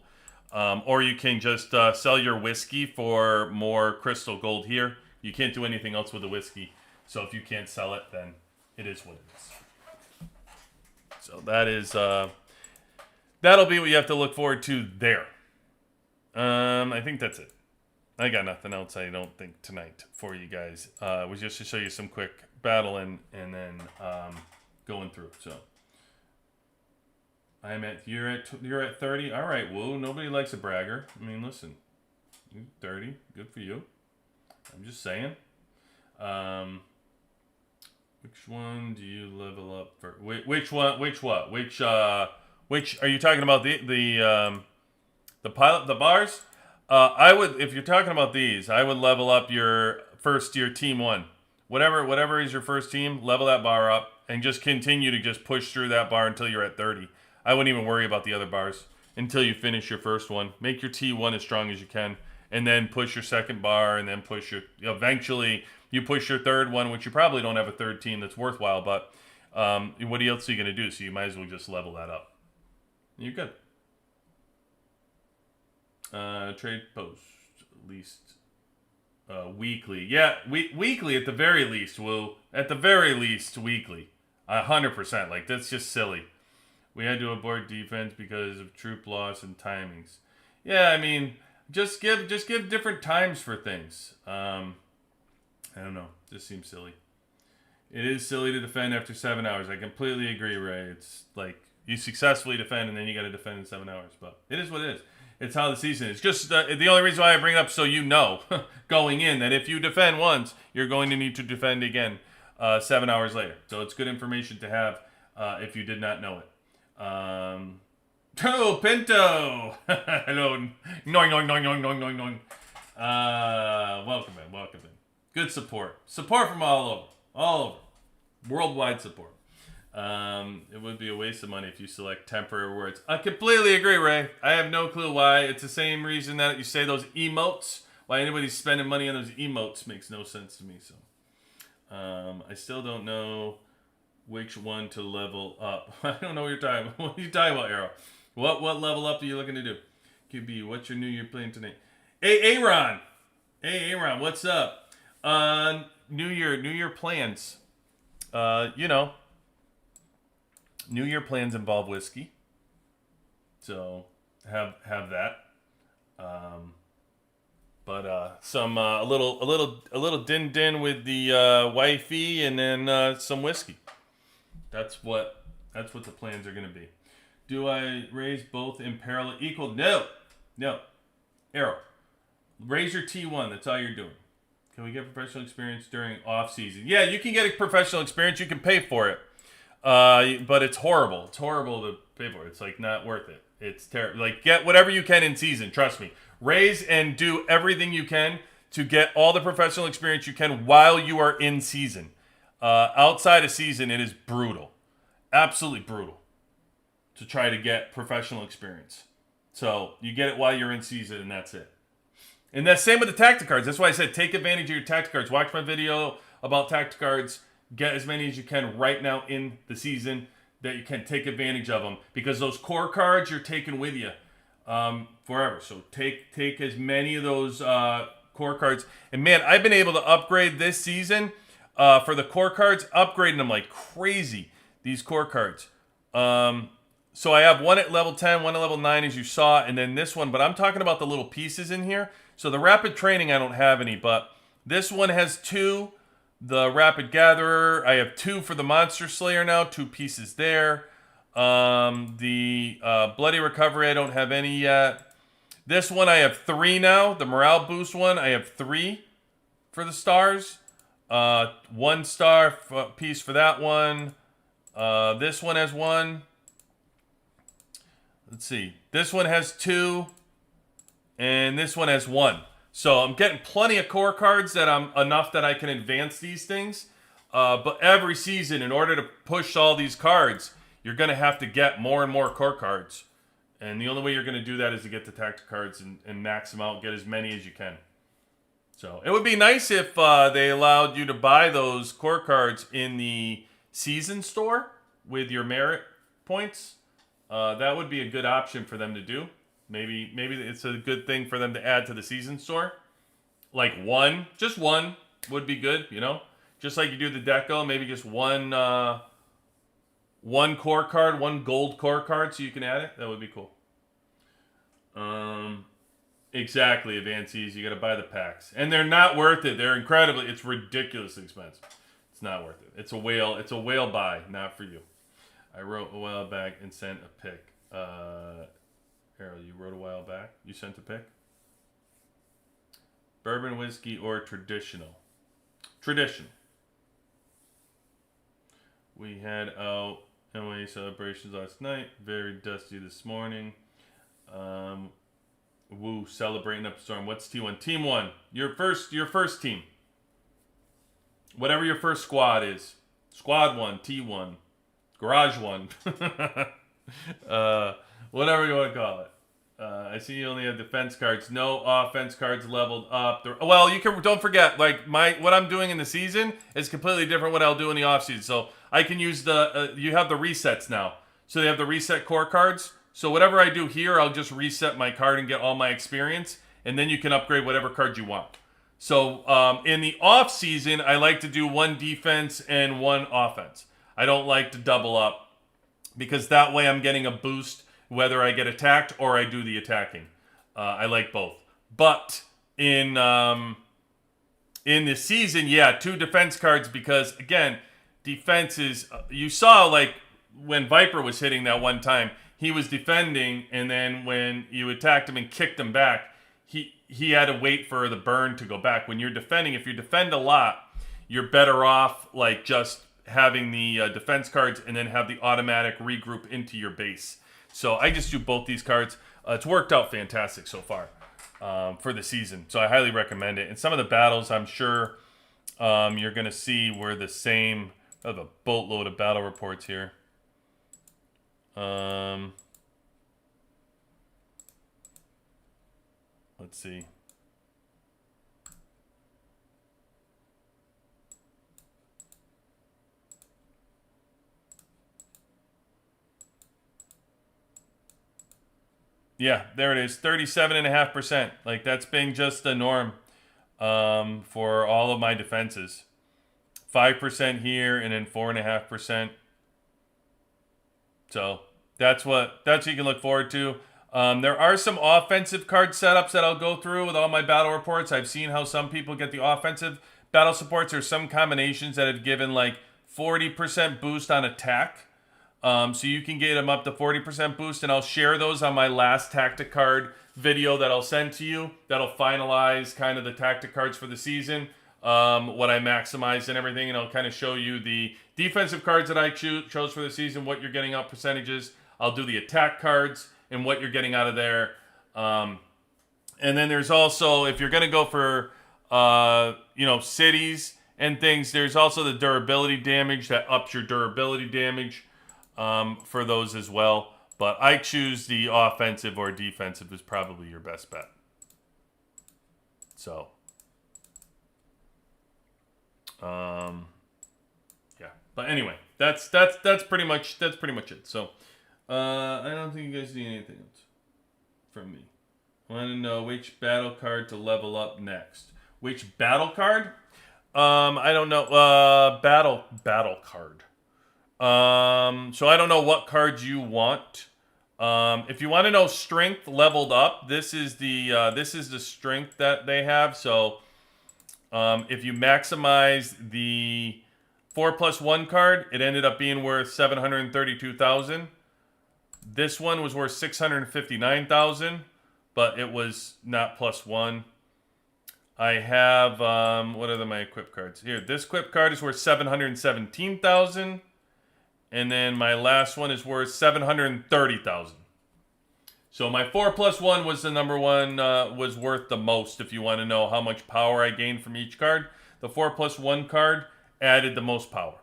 Or you can just sell your whiskey for more crystal gold here. You can't do anything else with the whiskey. So if you can't sell it, then it is what it is. So that is that'll be what you have to look forward to there. I think that's it. I got nothing else, I don't think, tonight for you guys. It was just to show you some quick battling and then going through. So you're at 30. All right, whoa, nobody likes a bragger. I mean, listen, you're 30, good for you. I'm just saying. Which one do you level up for? Which one? Which what? Which are you talking about? The pilot, the bars? I would, if you're talking about these, I would level up your team one. Whatever is your first team, level that bar up and just continue to just push through that bar until you're at 30. I wouldn't even worry about the other bars until you finish your first one. Make your T1 as strong as you can, and then push your second bar, and then push your. Eventually, you push your third one, which you probably don't have a third team that's worthwhile. But what else are you going to do? So you might as well just level that up. You're good. Trade post least weekly. Yeah, weekly at the very least. Weekly. 100%. Like, that's just silly. We had to abort defense because of troop loss and timings. Yeah, I mean, just give different times for things. I don't know. Just seems silly. It is silly to defend after 7 hours. I completely agree, Ray. It's like you successfully defend and then you got to defend in 7 hours. But it is what it is. It's how the season is. Just the only reason why I bring it up so you know going in that if you defend once, you're going to need to defend again 7 hours later. So it's good information to have if you did not know it. Pinto! Hello. Noing. Welcome in. Good support. Support from all over. Worldwide support. It would be a waste of money if you select temporary words. I completely agree, Ray. I have no clue why. It's the same reason that you say those emotes. Why anybody's spending money on those emotes makes no sense to me. So, I still don't know which one to level up. I don't know what you're talking about. What are you talking about, Arrow? What level up are you looking to do? QB, what's your New Year plan tonight? Hey, Aaron. Hey, Aaron, what's up? New Year plans. New Year plans involve whiskey, so have that. But some a little din with the wifey, and then some whiskey. That's what the plans are gonna be. Do I raise both in parallel equal? No. Arrow, raise your T1. That's all you're doing. Can we get professional experience during off season? Yeah, you can get a professional experience. You can pay for it. But it's horrible. It's horrible to pay for it. It's like not worth it. It's terrible. Like, get whatever you can in season. Trust me. Raise and do everything you can to get all the professional experience you can while you are in season. Outside of season, it is brutal. Absolutely brutal to try to get professional experience. So you get it while you're in season, and that's it. And that's same with the tactic cards. That's why I said take advantage of your tactic cards. Watch my video about tactic cards. Get as many as you can right now in the season that you can take advantage of them, because those core cards you're taking with you forever. So take as many of those core cards. And man, I've been able to upgrade this season for the core cards, upgrading them like crazy. These core cards. So I have one at level 10, one at level 9, as you saw, and then this one. But I'm talking about the little pieces in here. So the rapid training, I don't have any, but this one has 2. The Rapid Gatherer, I have 2 for the Monster Slayer now, 2 pieces there. The Bloody Recovery, I don't have any yet. This one, I have 3 now. The Morale Boost one, I have 3 for the stars. 1 star piece for that one. This one has 1. Let's see. This one has 2. And this one has 1. So I'm getting plenty of core cards that I'm enough that I can advance these things. But every season, in order to push all these cards, you're going to have to get more and more core cards. And the only way you're going to do that is to get the tactic cards and max them out, get as many as you can. So it would be nice if they allowed you to buy those core cards in the season store with your merit points. That would be a good option for them to do. Maybe it's a good thing for them to add to the season store. Like just one would be good, Just like you do the deco, maybe just one core card, 1 gold core card, so you can add it. That would be cool. Exactly, Advances. You got to buy the packs, and they're not worth it. It's ridiculously expensive. It's not worth it. It's a whale buy, not for you. I wrote a while back and sent a pic. Harold, you wrote a while back. You sent a pic. Bourbon whiskey or traditional? Traditional. We had out MLA celebrations last night. Very dusty this morning. Woo, celebrating up a storm. What's T1? Team 1. Your first team. Whatever your first squad is. Squad 1, T1. Garage 1. Whatever you want to call it. I see you only have defense cards. No offense cards leveled up. Well, you can don't forget, like what I'm doing in the season is completely different what I'll do in the off season. So I can use you have the resets now. So they have the reset core cards. So whatever I do here, I'll just reset my card and get all my experience, and then you can upgrade whatever card you want. So in the off season, I like to do 1 defense and 1 offense. I don't like to double up because that way I'm getting a boost whether I get attacked or I do the attacking. I like both. But in the season, 2 defense cards because, again, defense is... you saw, like, when Viper was hitting that one time, he was defending, and then when you attacked him and kicked him back, he had to wait for the burn to go back. When you're defending, if you defend a lot, you're better off, like, just having the defense cards and then have the automatic regroup into your base. So I just do both these cards. It's worked out fantastic so far for the season. So I highly recommend it. And some of the battles, I'm sure you're going to see were the same. I have a boatload of battle reports here. Let's see. Yeah, there it is, 37.5%. Like, that's been just the norm for all of my defenses. 5% here, and then 4.5%. So that's what you can look forward to. There are some offensive card setups that I'll go through with all my battle reports. I've seen how some people get the offensive battle supports. There's some combinations that have given like 40% boost on attack. So you can get them up to 40% boost, and I'll share those on my last tactic card video that I'll send to you. That'll finalize kind of the tactic cards for the season, what I maximized and everything, and I'll kind of show you the defensive cards that I chose for the season, what you're getting out percentages. I'll do the attack cards and what you're getting out of there. And then there's also, if you're going to go for, cities and things, there's also the durability damage that ups your durability damage. For those as well, but I choose the offensive or defensive is probably your best bet. So, yeah. But anyway, that's pretty much it. So, I don't think you guys need anything else from me. I want to know which battle card to level up next. Which battle card? I don't know. Battle card. So I don't know what cards you want. If you want to know strength leveled up, this is the strength that they have. So, if you maximize the 4+1 card, it ended up being worth 732,000. This one was worth 659,000, but it was not +1. I have what are my equip cards here? This equip card is worth 717,000. And then my last one is worth 730,000. So my 4+1 was the number one, was worth the most. If you want to know how much power I gained from each card, the 4+1 card added the most power.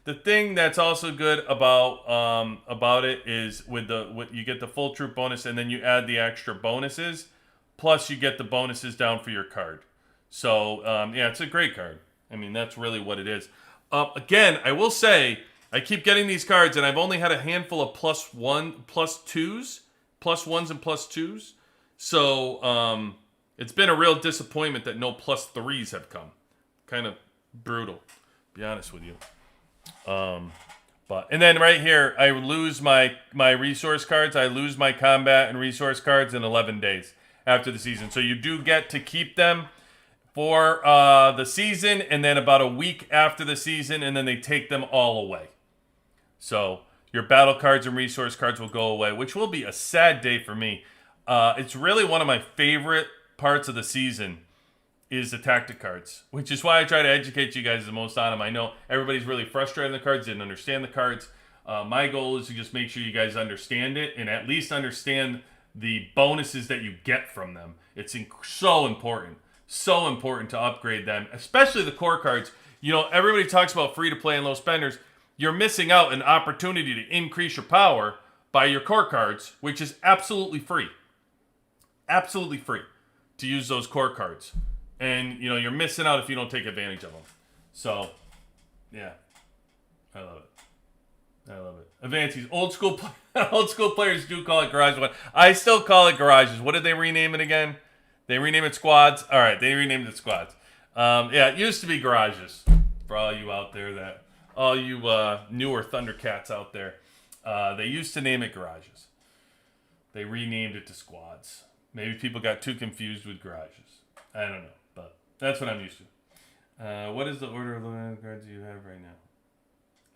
The thing that's also good about it is you get the full troop bonus, and then you add the extra bonuses, plus you get the bonuses down for your card. So it's a great card. I mean, that's really what it is. Again, I will say, I keep getting these cards, and I've only had a handful of +1, +2s, +1s and +2s. So it's been a real disappointment that no +3s have come. Kind of brutal, to be honest with you. And then right here, I lose my resource cards. I lose my combat and resource cards in 11 days after the season. So you do get to keep them for the season, and then about a week after the season, and then they take them all away. So your battle cards and resource cards will go away, which will be a sad day for me. It's really one of my favorite parts of the season is the tactic cards, which is why I try to educate you guys the most on them. I know everybody's really frustrated in the cards, didn't understand the cards. My goal is to just make sure you guys understand it and at least understand the bonuses that you get from them. It's so important to upgrade them, especially the core cards. You know, everybody talks about free to play and low spenders. You're missing out an opportunity to increase your power by your core cards, which is absolutely free. Absolutely free to use those core cards. And, you know, you're missing out if you don't take advantage of them. So, yeah. I love it. Advances. Old school players do call it Garage One. I still call it Garages. What did they rename it again? They renamed it Squads? All right, they renamed it Squads. Yeah, it used to be Garages. For all you out there all you newer Thundercats out there. They used to name it Garages. They renamed it to Squads. Maybe people got too confused with Garages. I don't know, but that's what I'm used to. What is the order of the cards you have right now?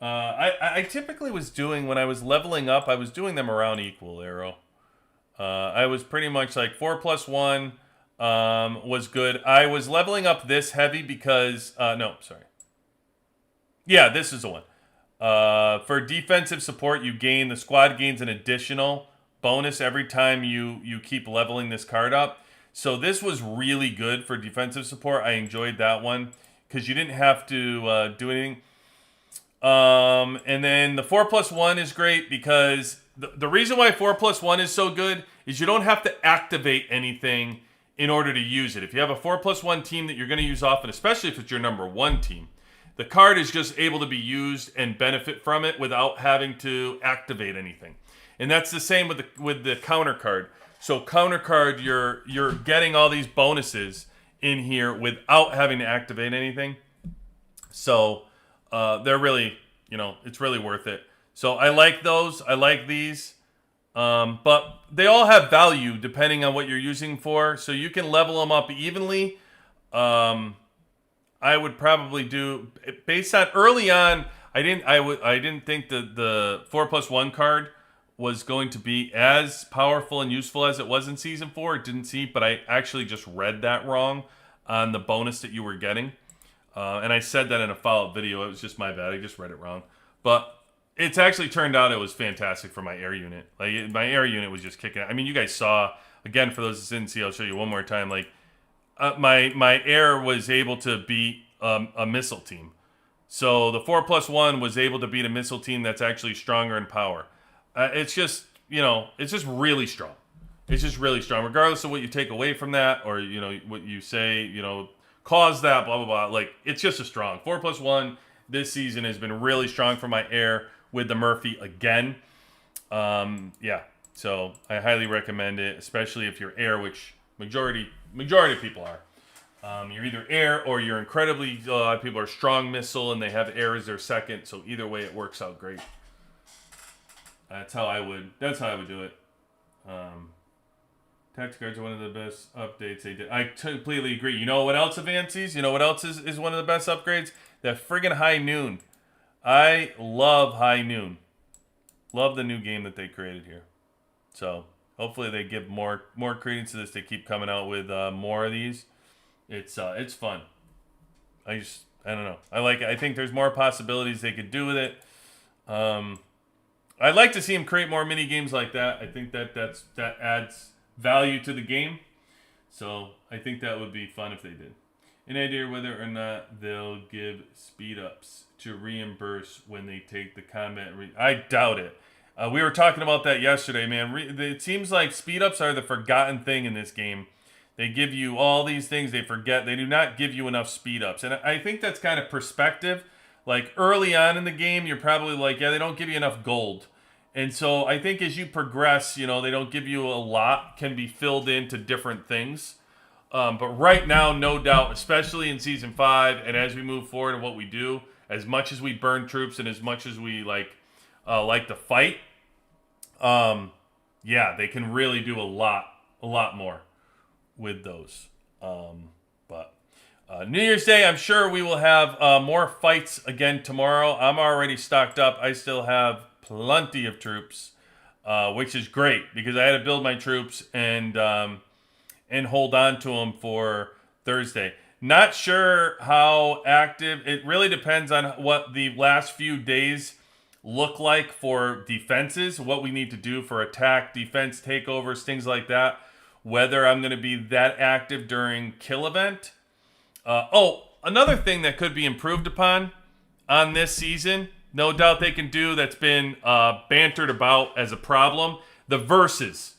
I typically was doing, when I was leveling up, I was doing them around equal, Arrow. I was pretty much like 4+1 was good. I was leveling up this heavy because, yeah, this is the one. For defensive support, the squad gains an additional bonus every time you keep leveling this card up. So this was really good for defensive support. I enjoyed that one because you didn't have to do anything. And then the 4+1 is great because the reason why 4+1 is so good is you don't have to activate anything in order to use it. If you have a 4+1 team that you're going to use often, especially if it's your number one team, the card is just able to be used and benefit from it without having to activate anything. And that's the same with the counter card. So counter card, you're getting all these bonuses in here without having to activate anything. So they're really, it's really worth it. So I like those. I like these. But they all have value depending on what you're using for. So you can level them up evenly. I would probably do based on early on. I didn't think the 4+1 card was going to be as powerful and useful as it was in season 4. It didn't seem, but I actually just read that wrong on the bonus that you were getting. And I said that in a follow-up video. It was just my bad. I just read it wrong. But it's actually turned out it was fantastic for my air unit. Like, my air unit was just kicking. I mean, you guys saw, again, for those that didn't see, I'll show you one more time. Like, my air was able to beat a missile team. So the 4+1 was able to beat a missile team that's actually stronger in power. It's just, it's just really strong. It's just really strong. Regardless of what you take away from that or, what you say, cause that, blah, blah, blah. Like, it's just a strong. 4+1 this season has been really strong for my air with the Murphy again. Yeah, so I highly recommend it, especially if you're air, which majority of people are. You're either air or you're incredibly, a lot of people are strong missile and they have air as their second. So either way, it works out great. That's how I would do it. Tactic cards are one of the best updates they did. I completely agree. You know what else advances? You know what else is one of the best upgrades? That friggin' High Noon. I love High Noon. Love the new game that they created here. So hopefully they give more credence to this. They keep coming out with more of these. It's fun. I don't know. I like it. I think there's more possibilities they could do with it. I'd like to see them create more mini games like that. I think that adds value to the game. So I think that would be fun if they did. Any idea whether or not they'll give speed ups to reimburse when they take the combat? I doubt it. We were talking about that yesterday, man. It seems like speed ups are the forgotten thing in this game. They give you all these things they forget. They do not give you enough speed ups. And I think that's kind of perspective. Like early on in the game, you're probably like, yeah, they don't give you enough gold. And so I think as you progress, they don't give you a lot, can be filled into different things. But right now, no doubt, especially in Season 5, and as we move forward in what we do, as much as we burn troops and as much as we like to fight, yeah, they can really do a lot more with those. But New Year's Day, I'm sure we will have more fights again tomorrow. I'm already stocked up. I still have plenty of troops, which is great because I had to build my troops and hold on to them for Thursday. Not sure how active. It really depends on what the last few days look like for defenses, what we need to do for attack, defense, takeovers, things like that. Whether I'm going to be that active during kill event. Another thing that could be improved upon on this season, no doubt they can do, that's been bantered about as a problem, the verses.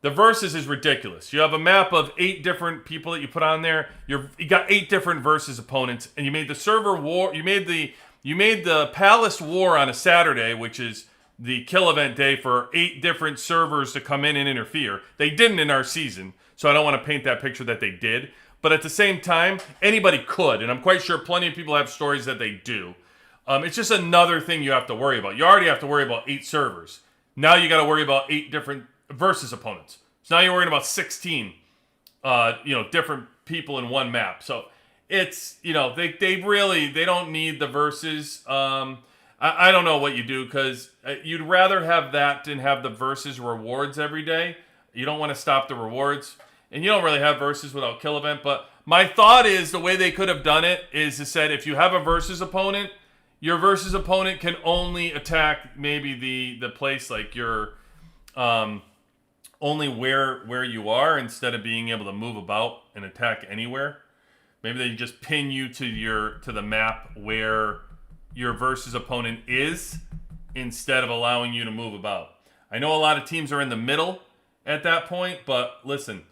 The versus is ridiculous. You have a map of 8 different people that you put on there. You got 8 different versus opponents, and you made the server war. You made the Palace War on a Saturday, which is the kill event day, for 8 different servers to come in and interfere. They didn't in our season, so I don't want to paint that picture that they did. But at the same time, anybody could, and I'm quite sure plenty of people have stories that they do. It's just another thing you have to worry about. You already have to worry about 8 servers. Now you got to worry about 8 different versus opponents. So now you're worrying about 16, different people in one map. So it's, they don't need the versus. I don't know what you do, because you'd rather have that than have the versus rewards every day. You don't want to stop the rewards, and you don't really have versus without kill event. But my thought is the way they could have done it is to said, if you have a versus opponent, your versus opponent can only attack maybe the place like your only where you are, instead of being able to move about and attack anywhere. Maybe they just pin you to the map where your versus opponent is, instead of allowing you to move about. I know a lot of teams are in the middle at that point, but listen,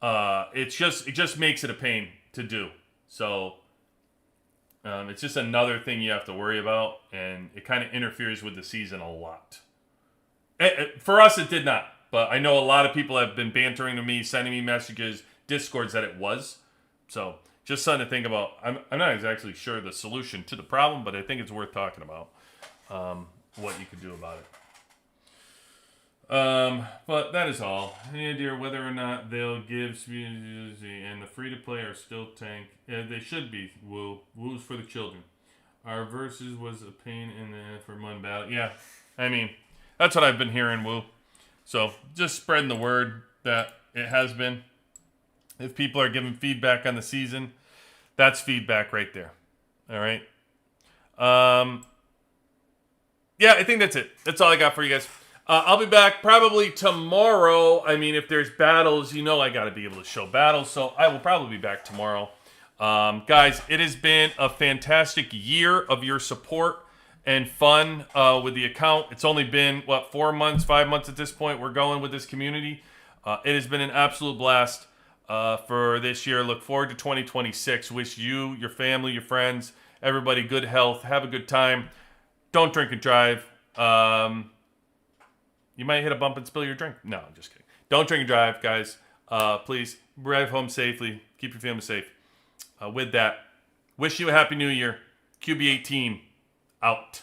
it just makes it a pain to do. So it's just another thing you have to worry about, and it kind of interferes with the season a lot. For us, it did not, but I know a lot of people have been bantering to me, sending me messages, Discords, that it was. So just something to think about. I'm not exactly sure the solution to the problem, but I think it's worth talking about what you could do about it. But that is all. Any idea whether or not they'll give and the free-to-play are still tank? Yeah, they should be. Woo's for the children. Our versus was a pain in the for Mun Battle. Yeah, I mean, that's what I've been hearing, Woo. So just spreading the word that it has been. If people are giving feedback on the season, that's feedback right there. All right. Yeah, I think that's it. That's all I got for you guys. I'll be back probably tomorrow. I mean, if there's battles, I got to be able to show battles. So I will probably be back tomorrow. Guys, it has been a fantastic year of your support and fun with the account. It's only been, 4 months, 5 months at this point we're going with this community. It has been an absolute blast for this year. Look forward to 2026. Wish you, your family, your friends, everybody good health. Have a good time. Don't drink and drive. You might hit a bump and spill your drink. No, I'm just kidding. Don't drink and drive, guys. Please drive home safely. Keep your family safe. With that, wish you a happy new year. QB18 out.